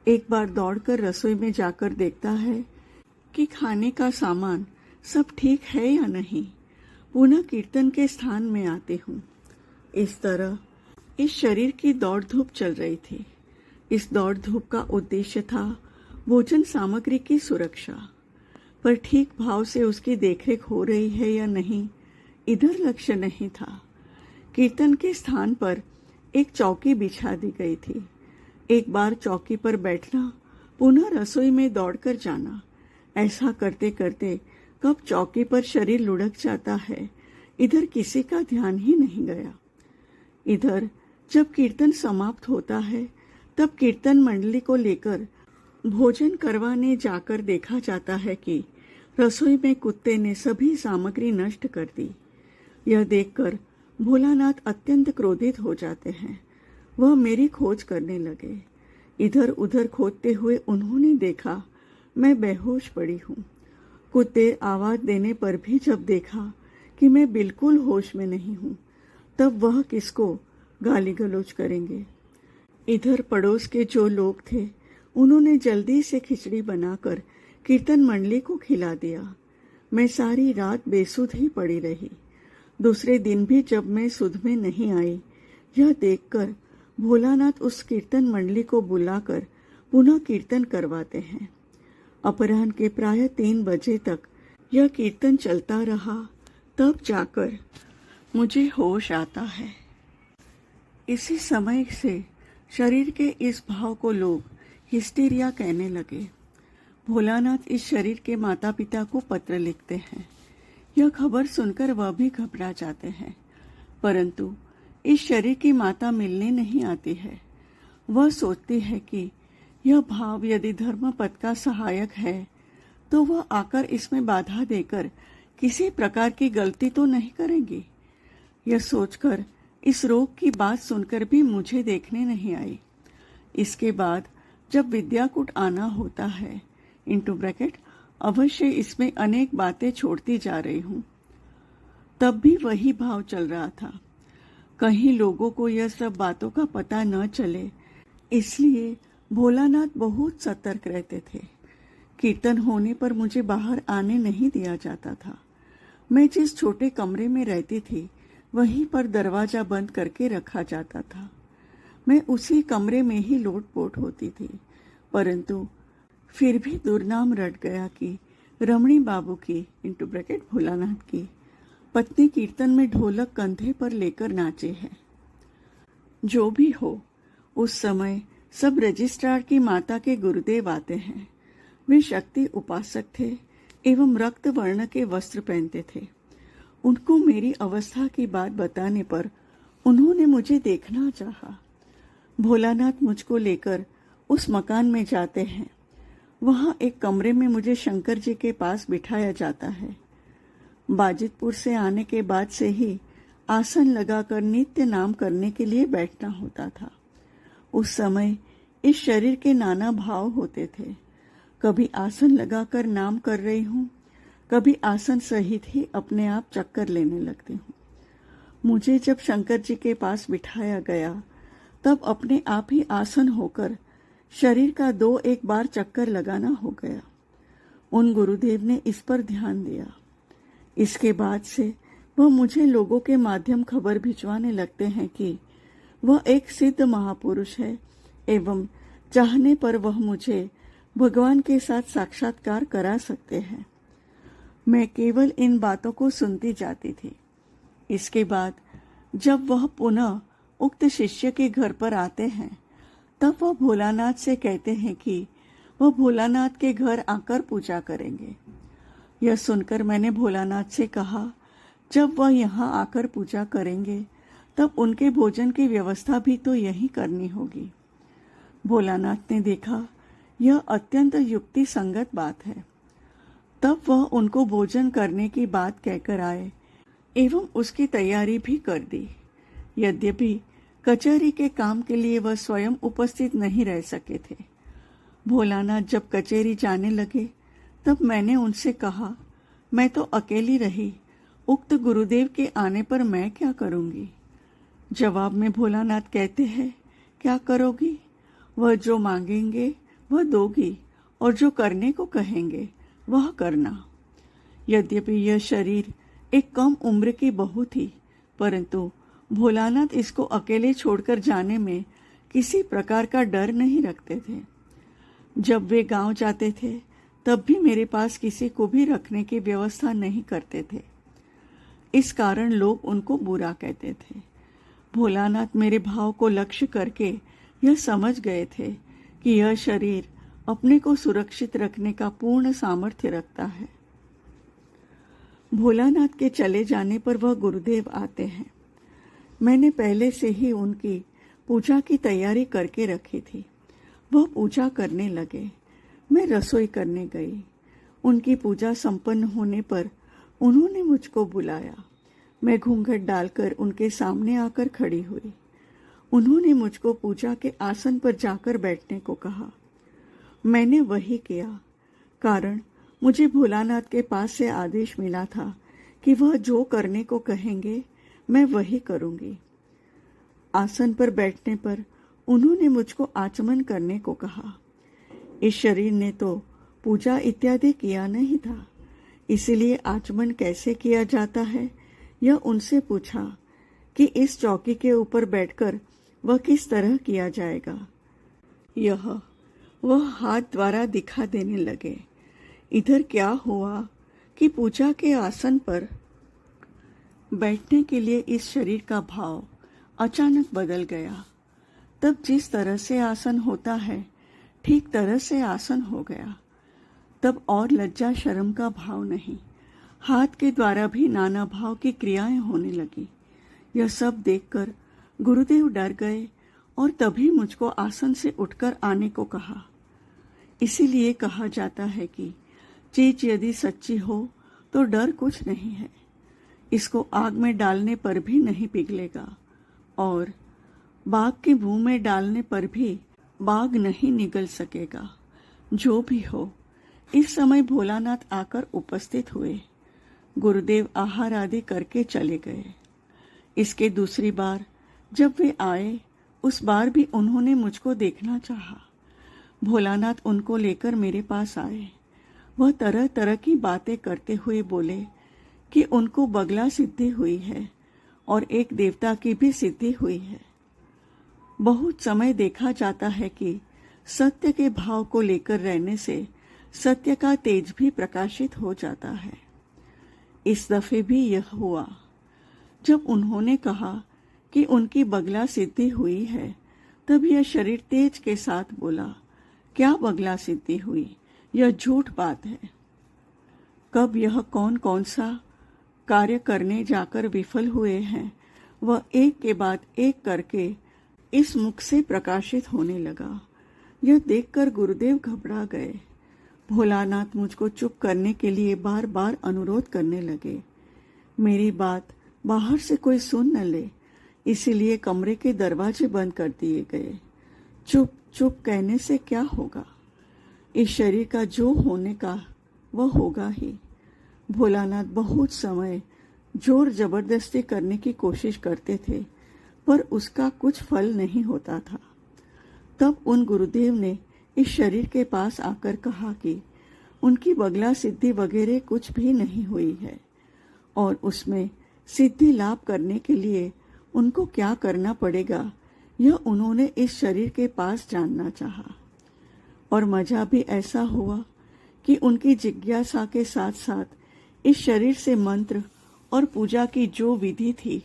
एक बार दौड़कर रसोई में जाकर देखता है कि खाने का सामान सब ठीक है या नहीं। पुनः कीर्तन के स्थान में आती हूँ। इस तरह इस शरीर की दौड़ धूप चल रही थी। इस दौड़ धूप का उद्देश्य था भोजन सामग्री की सुरक्षा, पर ठीक भाव से उसकी देखरेख हो रही है या नहीं, इधर लक्ष्य नहीं था। कीर्तन के स्थान पर एक चौकी बिछा दी गई थी। एक बार चौकी पर बैठना, पुनः रसोई में दौड़कर जाना, ऐसा करते करते कब चौकी पर शरीर लुढ़क जाता है, इधर किसी का ध्यान ही नहीं गया। इधर जब कीर्तन समाप्त होता है, तब कीर्तन मंडली को लेकर भोजन करवाने जाकर देखा जाता है कि रसोई में कुत्ते ने सभी सामग्री नष्ट कर दी। यह देखकर भोलानाथ अत्यंत क्रोधित हो जाते हैं। वह मेरी खोज करने लगे। इधर उधर खोदते हुए उन्होंने देखा मैं बेहोश पड़ी हूँ। कुत्ते आवाज देने पर भी जब देखा कि मैं बिल्कुल होश में नहीं हूँ, तब वह किसको गाली गलौज करेंगे। इधर पड़ोस के जो लोग थे, उन्होंने जल्दी से खिचड़ी बनाकर कीर्तन मंडली को खिला दिया। मैं सारी रात बेसुध ही पड़ी रही। दूसरे दिन भी जब मैं सुध में नहीं आई, यह देखकर भोलानाथ उस कीर्तन मंडली को बुलाकर पुनः कीर्तन करवाते हैं। अपराह्न के प्रायः 3 बजे तक यह कीर्तन चलता रहा, तब जाकर मुझे होश आता है। इसी समय से शरीर के इस भाव को लोग हिस्टीरिया कहने लगे। भोलानाथ इस शरीर के माता पिता को पत्र लिखते हैं। यह खबर सुनकर वह भी घबरा जाते हैं, परंतु इस शरीर की माता मिलने नहीं आती है। वह सोचती है कि यह भाव यदि धर्मपद का सहायक है, तो वह आकर इसमें बाधा देकर किसी प्रकार की गलती तो नहीं करेंगी। यह सोचकर इस रोग की बात सुनकर भी मुझे देखने नहीं आई। इसके बाद जब विद्याकूट आना होता है (ब्रैकेट) अवश्य इसमें अनेक बातें छोड़ती जा रही हूँ, तब भी वही भाव चल रहा था। कहीं लोगों को यह सब बातों का पता न चले, इसलिए भोलानाथ बहुत सतर्क रहते थे। कीर्तन होने पर मुझे बाहर आने नहीं दिया जाता था। मैं जिस छोटे कमरे में रहती थी, वहीं पर दरवाजा बंद करके रखा जाता था। मैं उसी कमरे में ही लोटपोट होती थी, परंतु फिर भी दुर्नाम रट गया कि रमणी बाबू की (ब्रैकेट भोलानाथ की) पत्नी कीर्तन में ढोलक कंधे पर लेकर नाचे है। जो भी हो, उस समय सब रजिस्ट्रार की माता के गुरुदेव आते हैं। वे शक्ति उपासक थे एवं रक्त वर्ण के वस्त्र पहनते थे। उनको मेरी अवस्था की बात बताने पर उन्होंने मुझे देखना चाहा। भोलानाथ मुझको लेकर उस मकान में जाते हैं। वहाँ एक कमरे में मुझे शंकर जी के पास बिठाया जाता है। बाजितपुर से आने के बाद से ही आसन लगाकर नित्य नाम करने के लिए बैठना होता था। उस समय इस शरीर के नाना भाव होते थे। कभी आसन लगाकर नाम कर रही हूँ, कभी आसन सहित ही अपने आप चक्कर लेने लगती हूँ। मुझे जब शंकर जी के पास बिठाया गया, तब अपने आप ही आसन होकर शरीर का 2-1 बार चक्कर लगाना हो गया। उन गुरुदेव ने इस पर ध्यान दिया। इसके बाद से वह मुझे लोगों के माध्यम खबर भिजवाने लगते हैं कि वह एक सिद्ध महापुरुष है एवं चाहने पर वह मुझे भगवान के साथ साक्षात्कार करा सकते हैं। मैं केवल इन बातों को सुनती जाती थी। इसके बाद जब वह पुनः उक्त शिष्य के घर पर आते हैं, तब वह भोलानाथ से कहते हैं कि वह भोलानाथ के घर आकर पूजा करेंगे। यह सुनकर मैंने भोलानाथ से कहा, जब वह यहाँ आकर पूजा करेंगे, तब उनके भोजन की व्यवस्था भी तो यही करनी होगी। भोलानाथ ने देखा यह अत्यंत युक्ति संगत बात है। तब वह उनको भोजन करने की बात कहकर आए एवं उसकी तैयारी भी कर दी। यद्यपि कचहरी के काम के लिए वह स्वयं उपस्थित नहीं रह सके थे। भोलानाथ जब कचेरी जाने लगे तब मैंने उनसे कहा, मैं तो अकेली रही, उक्त गुरुदेव के आने पर मैं क्या करूंगी। जवाब में भोलानाथ कहते हैं, क्या करोगी? वह जो मांगेंगे वह दोगी और जो करने को कहेंगे वह करना। यद्यपि यह शरीर एक कम उम्र की बहू थी, परंतु भोलानाथ इसको अकेले छोड़कर जाने में किसी प्रकार का डर नहीं रखते थे। जब वे गांव जाते थे तब भी मेरे पास किसी को भी रखने की व्यवस्था नहीं करते थे। इस कारण लोग उनको बुरा कहते थे। भोलानाथ मेरे भाव को लक्ष्य करके यह समझ गए थे कि यह शरीर अपने को सुरक्षित रखने का पूर्ण सामर्थ्य रखता है। भोलानाथ के चले जाने पर वह गुरुदेव आते हैं। मैंने पहले से ही उनकी पूजा की तैयारी करके रखी थी। वह पूजा करने लगे, मैं रसोई करने गई। उनकी पूजा संपन्न होने पर उन्होंने मुझको बुलाया। मैं घूंघट डालकर उनके सामने आकर खड़ी हुई। उन्होंने मुझको पूजा के आसन पर जाकर बैठने को कहा। मैंने वही किया, कारण मुझे भोलानाथ के पास से आदेश मिला था कि वह जो करने को कहेंगे मैं वही करूंगी। आसन पर बैठने पर उन्होंने मुझको आचमन करने को कहा। इस शरीर ने तो पूजा इत्यादि किया नहीं था, इसलिए आचमन कैसे किया जाता है यह उनसे पूछा कि इस चौकी के ऊपर बैठकर वह किस तरह किया जाएगा। यह वह हाथ द्वारा दिखा देने लगे। इधर क्या हुआ कि पूजा के आसन पर बैठने के लिए इस शरीर का भाव अचानक बदल गया। तब जिस तरह से आसन होता है ठीक तरह से आसन हो गया। तब और लज्जा शर्म का भाव नहीं, हाथ के द्वारा भी नाना भाव की क्रियाएं होने लगी। यह सब देखकर गुरुदेव डर गए और तभी मुझको आसन से उठकर आने को कहा। इसीलिए कहा जाता है कि चीज यदि सच्ची हो तो डर कुछ नहीं है। इसको आग में डालने पर भी नहीं पिघलेगा और बाघ के मुंह में डालने पर भी बाघ नहीं निगल सकेगा। जो भी हो, इस समय भोलानाथ आकर उपस्थित हुए। गुरुदेव आहार आदि करके चले गए। इसके दूसरी बार जब वे आए, उस बार भी उन्होंने मुझको देखना चाहा। भोलानाथ उनको लेकर मेरे पास आए। वह तरह तरह की बातें करते हुए बोले कि उनको बगला सिद्धि हुई है और एक देवता की भी सिद्धि हुई है। बहुत समय देखा जाता है कि सत्य के भाव को लेकर रहने से सत्य का तेज भी प्रकाशित हो जाता है। इस दफे भी यह हुआ। जब उन्होंने कहा कि उनकी बगला सिद्धि हुई है, तब यह शरीर तेज के साथ बोला, क्या बगला सिद्धि हुई? यह झूठ बात है। कब यह कौन कौन सा कार्य करने जाकर विफल हुए हैं, वह एक के बाद एक करके इस मुख से प्रकाशित होने लगा। यह देखकर गुरुदेव घबरा गए। भोलानाथ मुझको चुप करने के लिए बार बार अनुरोध करने लगे। मेरी बात बाहर से कोई सुन न ले, इसीलिए कमरे के दरवाजे बंद कर दिए गए। चुप चुप कहने से क्या होगा? इस शरीर का जो होने का वह होगा ही। भोलानाथ बहुत समय जोर जबरदस्ती करने की कोशिश करते थे, पर उसका कुछ फल नहीं होता था। तब उन गुरुदेव ने इस शरीर के पास आकर कहा कि उनकी बगला सिद्धि वगैरह कुछ भी नहीं हुई है और उसमें सिद्धि लाभ करने के लिए उनको क्या करना पड़ेगा यह उन्होंने इस शरीर के पास जानना चाहा। और मजा भी ऐसा हुआ कि उनकी जिज्ञासा के साथ साथ इस शरीर से मंत्र और पूजा की जो विधि थी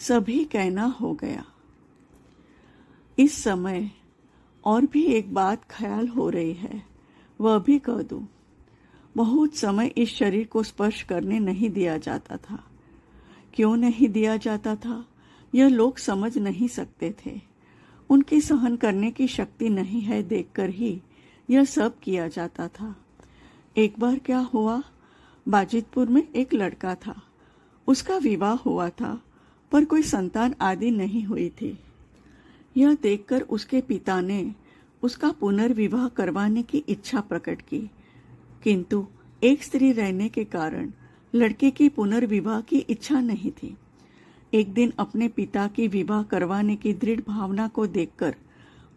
सभी कहना हो गया। इस समय और भी एक बात ख्याल हो रही है, वह भी कह दूं। बहुत समय इस शरीर को स्पर्श करने नहीं दिया जाता था। क्यों नहीं दिया जाता था यह लोग समझ नहीं सकते थे। उनकी सहन करने की शक्ति नहीं है देखकर ही यह सब किया जाता था। एक बार क्या हुआ, बाजितपुर में एक लड़का था। उसका विवाह हुआ था पर कोई संतान आदि नहीं हुई थी। यह देखकर उसके पिता ने उसका पुनर्विवाह करवाने की इच्छा प्रकट की, किंतु एक स्त्री रहने के कारण लड़के की पुनर्विवाह की इच्छा नहीं थी। एक दिन अपने पिता की विवाह करवाने की दृढ़ भावना को देखकर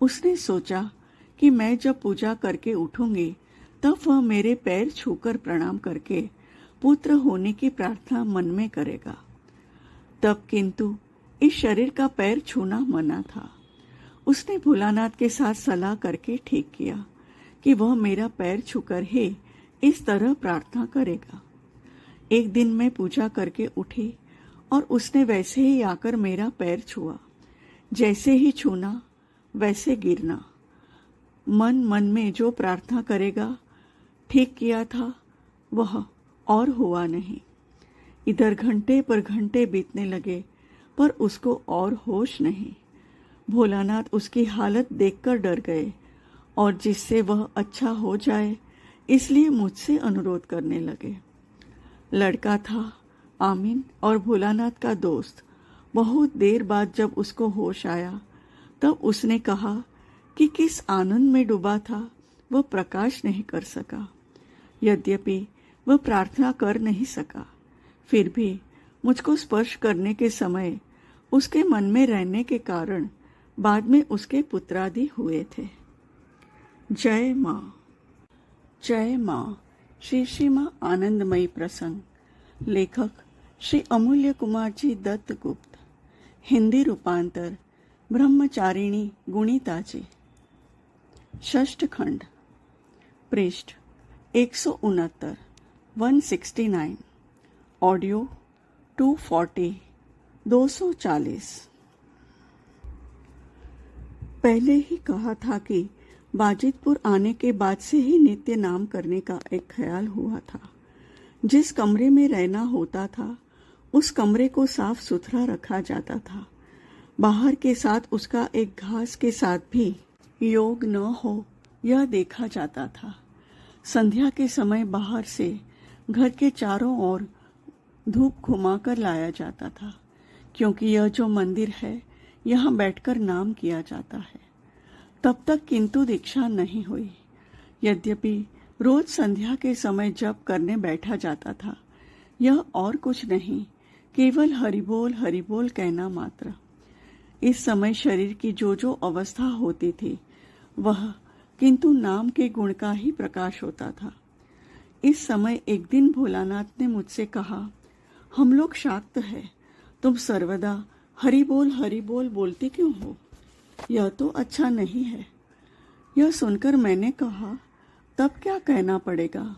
उसने सोचा कि मैं जब पूजा करके उठूंगी तब वह मेरे पैर छूकर प्रणाम करके पुत्र होने की प्रार्थना मन में करेगा। तब किंतु इस शरीर का पैर छूना मना था। उसने भोलानाथ के साथ सलाह करके ठीक किया कि वह मेरा पैर छूकर ही इस तरह प्रार्थना करेगा। एक दिन मैं पूजा करके उठी और उसने वैसे ही आकर मेरा पैर छुआ। जैसे ही छूना वैसे गिरना। मन मन में जो प्रार्थना करेगा ठीक किया था वह और हुआ नहीं। इधर घंटे पर घंटे बीतने लगे पर उसको और होश नहीं। भोलानाथ उसकी हालत देखकर डर गए और जिससे वह अच्छा हो जाए इसलिए मुझसे अनुरोध करने लगे। लड़का था आमीन और भोलानाथ का दोस्त। बहुत देर बाद जब उसको होश आया तब उसने कहा कि किस आनंद में डूबा था वह प्रकाश नहीं कर सका। यद्यपि वह प्रार्थना कर नहीं सका, फिर भी मुझको स्पर्श करने के समय उसके मन में रहने के कारण बाद में उसके पुत्रादि हुए थे। जय माँ। जय माँ। श्री माँ आनंदमयी प्रसंग। लेखक श्री अमूल्य कुमार जी दत्तगुप्त। हिंदी रूपांतर ब्रह्मचारिणी गुणिता जी। षष्ठ खंड। पृष्ठ 169 169। ऑडियो 240 240। पहले ही कहा था कि बाजितपुर आने के बाद से ही नित्य नाम करने का एक ख्याल हुआ था। जिस कमरे में रहना होता था उस कमरे को साफ सुथरा रखा जाता था। बाहर के साथ उसका एक घास के साथ भी योग न हो यह देखा जाता था। संध्या के समय बाहर से घर के चारों ओर धूप घुमाकर लाया जाता था, क्योंकि यह जो मंदिर है यहाँ बैठकर नाम किया जाता है। तब तक किंतु दीक्षा नहीं हुई। यद्यपि रोज संध्या के समय जप करने बैठा जाता था। यह और कुछ नहीं, केवल हरिबोल कहना मात्र। इस समय शरीर की जो जो अवस्था होती थी वह किंतु नाम के गुण का ही प्रकाश होता था। इस समय एक दिन भोलानाथ ने मुझसे कहा, हम लोग शाक्त है, तुम सर्वदा हरि बोल बोलती क्यों हो? यह तो अच्छा नहीं है। यह सुनकर मैंने कहा, तब क्या कहना पड़ेगा?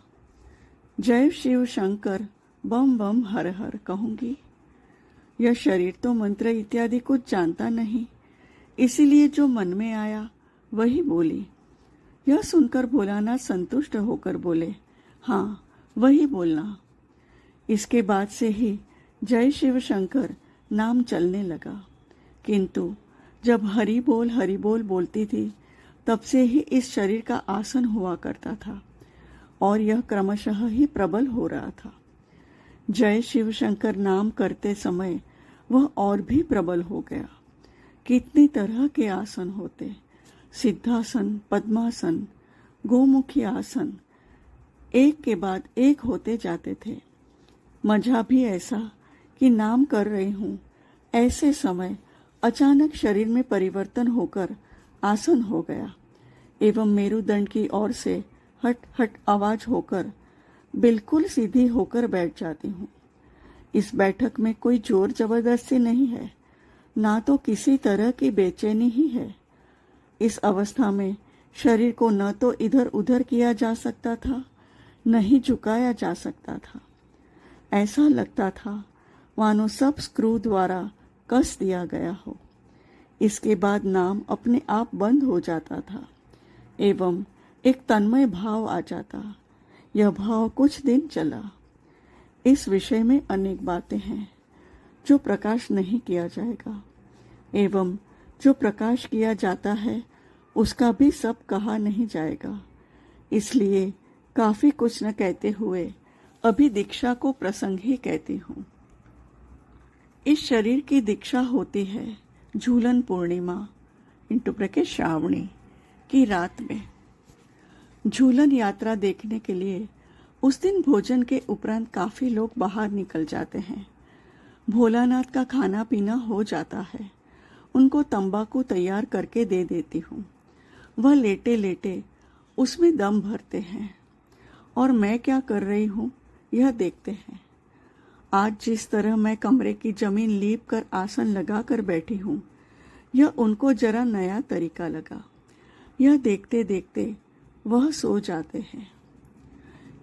जय शिव शंकर बम बम हर हर कहूंगी। यह शरीर तो मंत्र इत्यादि कुछ जानता नहीं, इसीलिए जो मन में आया वही बोली। यह सुनकर भोलानाथ संतुष्ट होकर बोले, हाँ वही बोलना। इसके बाद से ही जय शिव शंकर नाम चलने लगा, किंतु जब हरि बोल बोलती थी तब से ही इस शरीर का आसन हुआ करता था और यह क्रमशः ही प्रबल हो रहा था। जय शिव शंकर नाम करते समय वह और भी प्रबल हो गया। कितनी तरह के आसन होते, सिद्धासन, पद्मासन, गोमुखी आसन, एक के बाद एक होते जाते थे। मजा भी ऐसा कि नाम कर रही हूँ, ऐसे समय अचानक शरीर में परिवर्तन होकर आसन हो गया एवं मेरुदंड की ओर से हट हट आवाज होकर बिल्कुल सीधी होकर बैठ जाती हूँ। इस बैठक में कोई जोर जबरदस्ती नहीं है, ना तो किसी तरह की बेचैनी ही है। इस अवस्था में शरीर को न तो इधर उधर किया जा सकता था, न ही झुकाया जा सकता था। ऐसा लगता था मानो सब स्क्रू द्वारा कस दिया गया हो। इसके बाद नाम अपने आप बंद हो जाता था एवं एक तन्मय भाव आ जाता। यह भाव कुछ दिन चला। इस विषय में अनेक बातें हैं जो प्रकाश नहीं किया जाएगा, एवं जो प्रकाश किया जाता है उसका भी सब कहा नहीं जाएगा। इसलिए काफी कुछ न कहते हुए अभी दीक्षा को प्रसंग ही कहती हूँ। इस शरीर की दीक्षा होती है झूलन पूर्णिमा (श्रावणी) की रात में झूलन यात्रा देखने के लिए उस दिन भोजन के उपरांत काफी लोग बाहर निकल जाते हैं। भोलानाथ का खाना पीना हो जाता है। उनको तंबाकू तैयार करके दे देती हूँ। वह लेटे लेटे उसमें दम भरते हैं और मैं क्या कर रही हूँ यह देखते हैं। आज जिस तरह मैं कमरे की जमीन लीप कर आसन लगा कर बैठी हूँ, यह उनको जरा नया तरीका लगा। यह देखते देखते वह सो जाते हैं।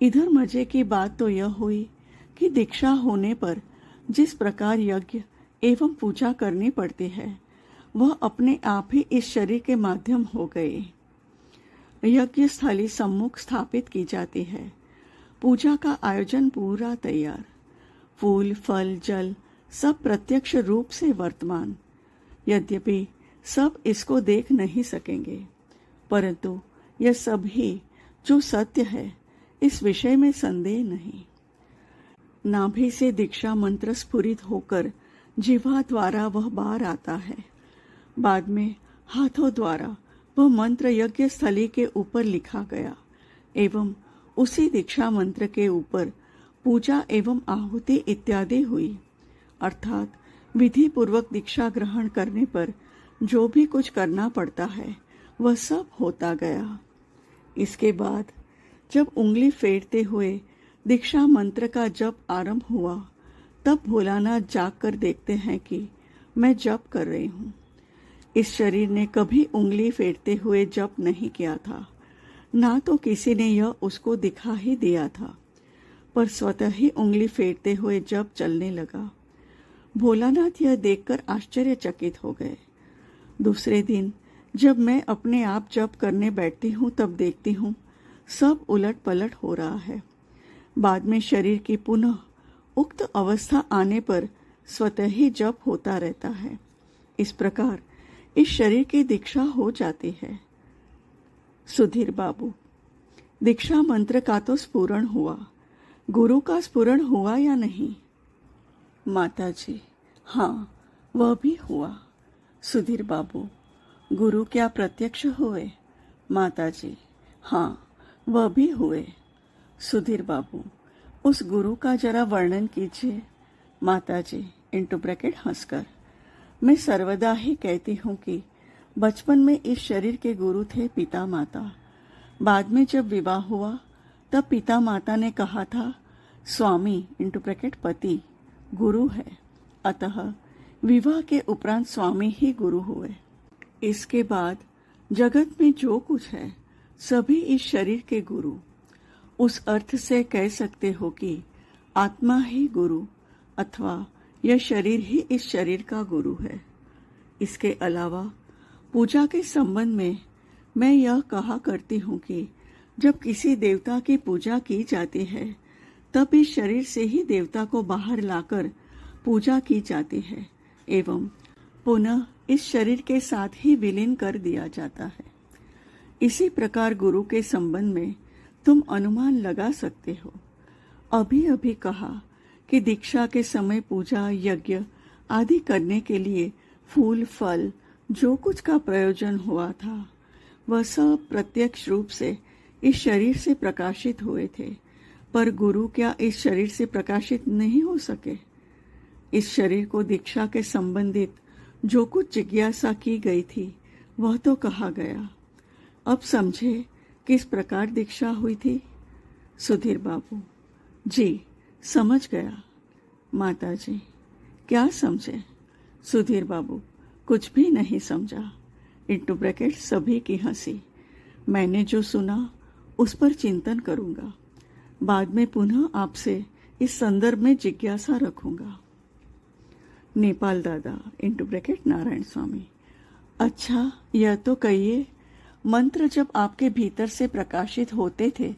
इधर मजे की बात तो यह हुई कि दीक्षा होने पर जिस प्रकार यज्ञ एवं पूजा करनी पड़ती है, वह अपने आप ही इस शरीर के माध्यम हो गए। यज्ञ स्थली सम्मुख स्थापित की जाती है। पूजा का आयोजन पूरा तैयार। फूल, फल, जल सब प्रत्यक्ष रूप से वर्तमान। यद्यपि सब इसको देख नहीं सकेंगे, परंतु यह सब ही जो सत्य है, इस विषय में संदेह नहीं। नाभि से दीक्षा मंत्र स्फुरित होकर जिह्वा द्वारा वह बाहर आता है। बाद में हाथों द्वारा वह मंत्र यज्ञ स्थली के ऊपर लिखा गया एवं उसी दीक्षा मंत्र के ऊपर पूजा एवं आहुति इत्यादि हुई। अर्थात विधि पूर्वक दीक्षा ग्रहण करने पर जो भी कुछ करना पड़ता है वह सब होता गया। इसके बाद जब उंगली फेरते हुए दीक्षा मंत्र का जप आरंभ हुआ, तब भोलानाथ जाग कर देखते हैं कि मैं जप कर रही हूँ। इस शरीर ने कभी उंगली फेरते हुए जप नहीं किया था, ना तो किसी ने यह उसको दिखा ही दिया था, पर स्वतः ही उंगली फेरते हुए जप चलने लगा। भोलानाथ यह देखकर आश्चर्यचकित हो गए। दूसरे दिन जब मैं अपने आप जप करने बैठती हूँ, तब देखती हूँ सब उलट पलट हो रहा है। बाद में शरीर की पुनः उक्त अवस्था आने पर स्वतः ही जप होता रहता है। इस प्रकार इस शरीर की दीक्षा हो जाती है। सुधीर बाबू, दीक्षा मंत्र का तो स्फुरण हुआ, गुरु का स्फुरण हुआ या नहीं? माताजी, हाँ, वह भी हुआ। सुधीर बाबू, गुरु क्या प्रत्यक्ष हुए? माताजी, हाँ, वह भी हुए। सुधीर बाबू, उस गुरु का जरा वर्णन कीजिए। माताजी इंटू ब्रैकेट हंसकर, मैं सर्वदा ही कहती हूँ कि बचपन में इस शरीर के गुरु थे पिता माता। बाद में जब विवाह हुआ, तब पिता माता ने कहा था स्वामी इंटू ब्रैकेट पति गुरु है, अतः विवाह के उपरांत स्वामी ही गुरु हुए। इसके बाद जगत में जो कुछ है सभी इस शरीर के गुरु। उस अर्थ से कह सकते हो कि आत्मा ही गुरु अथवा यह शरीर ही इस शरीर का गुरु है। इसके अलावा पूजा के संबंध में मैं यह कहा करती हूँ कि जब किसी देवता की पूजा की जाती है, तब इस शरीर से ही देवता को बाहर लाकर पूजा की जाती है एवं पुनः इस शरीर के साथ ही विलीन कर दिया जाता है। इसी प्रकार गुरु के संबंध में तुम अनुमान लगा सकते हो। अभी अभी कहा कि दीक्षा के समय पूजा यज्ञ आदि करने के लिए फूल फल जो कुछ का प्रयोजन हुआ था, वह सब प्रत्यक्ष रूप से इस शरीर से प्रकाशित हुए थे, पर गुरु क्या इस शरीर से प्रकाशित नहीं हो सके? इस शरीर को दीक्षा के संबंधित जो कुछ जिज्ञासा की गई थी वह तो कहा गया। अब समझे किस प्रकार दीक्षा हुई थी? सुधीर बाबू, जी समझ गया। माताजी, क्या समझे? सुधीर बाबू, कुछ भी नहीं समझा। इंटू ब्रैकेट सभी की हंसी। मैंने जो सुना उस पर चिंतन करूंगा। बाद में पुनः आपसे इस संदर्भ में जिज्ञासा रखूंगा। नेपाल दादा इंटू ब्रैकेट नारायण स्वामी, अच्छा यह तो कहिए, मंत्र जब आपके भीतर से प्रकाशित होते थे,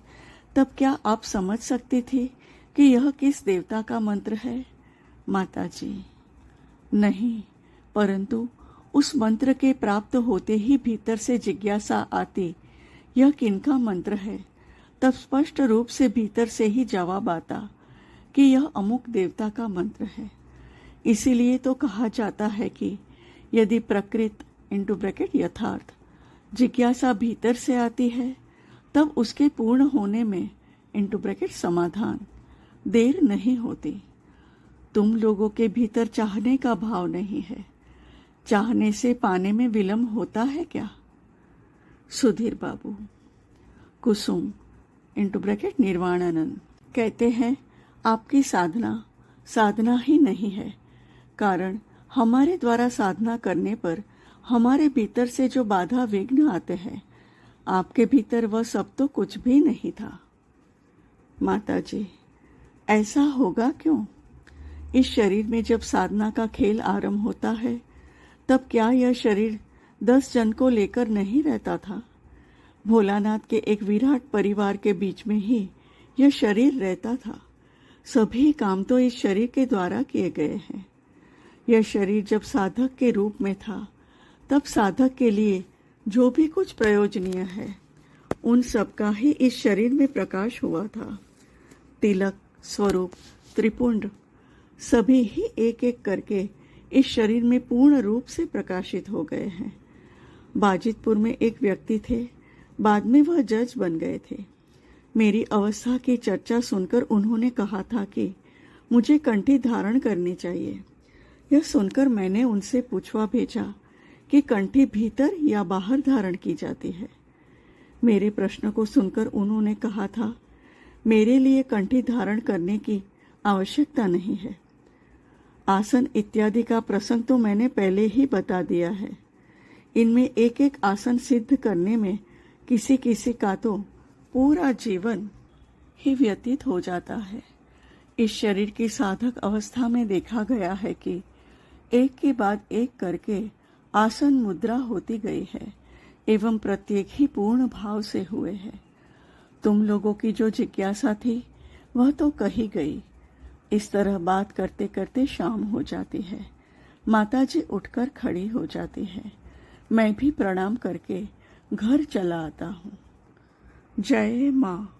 तब क्या आप समझ सकती थी कि यह किस देवता का मंत्र है? माताजी, नहीं, परंतु उस मंत्र के प्राप्त होते ही भीतर से जिज्ञासा आती, यह किनका मंत्र है? तब स्पष्ट रूप से भीतर से ही जवाब आता कि यह अमुक देवता का मंत्र है। इसीलिए तो कहा जाता है कि यदि प्रकृत इंटू ब्रैकेट यथार्थ जिज्ञासा भीतर से आती है तब उसके पूर्ण होने में समाधान देर नहीं होती। तुम लोगों के भीतर चाहने का भाव नहीं है, चाहने से पाने में विलंब होता है क्या? सुधीर बाबू। कुसुम निर्वाणानंद कहते हैं, आपकी साधना ही नहीं है, कारण हमारे द्वारा साधना करने पर हमारे भीतर से जो बाधा विघ्न आते हैं, आपके भीतर वह सब तो कुछ भी नहीं था। माताजी, ऐसा होगा क्यों? इस शरीर में जब साधना का खेल आरंभ होता है, तब क्या यह शरीर 10 जन को लेकर नहीं रहता था? भोलानाथ के एक विराट परिवार के बीच में ही यह शरीर रहता था। सभी काम तो इस शरीर के द्वारा किए गए हैं। यह शरीर जब साधक के रूप में था, तब साधक के लिए जो भी कुछ प्रयोजनीय है, उन सब का ही इस शरीर में प्रकाश हुआ था। तिलक, स्वरूप, त्रिपुंड सभी ही एक एक करके इस शरीर में पूर्ण रूप से प्रकाशित हो गए हैं। बाजितपुर में एक व्यक्ति थे, बाद में वह जज बन गए थे। मेरी अवस्था की चर्चा सुनकर उन्होंने कहा था कि मुझे कंठी धारण करनी चाहिए। यह सुनकर मैंने उनसे पूछवा भेजा कि कंठी भीतर या बाहर धारण की जाती है। मेरे प्रश्न को सुनकर उन्होंने कहा था, मेरे लिए कंठी धारण करने की आवश्यकता नहीं है। आसन इत्यादि का प्रसंग तो मैंने पहले ही बता दिया है। इनमें एक एक आसन सिद्ध करने में किसी किसी का तो पूरा जीवन ही व्यतीत हो जाता है। इस शरीर की साधक अवस्था में देखा गया है कि एक के बाद एक करके आसन मुद्रा होती गई है एवं प्रत्येक ही पूर्ण भाव से हुए हैं। तुम लोगों की जो जिज्ञासा थी वह तो कही गई। इस तरह बात करते करते शाम हो जाती है। माताजी उठकर खड़ी हो जाती है। मैं भी प्रणाम करके घर चला आता हूँ। जय माँ।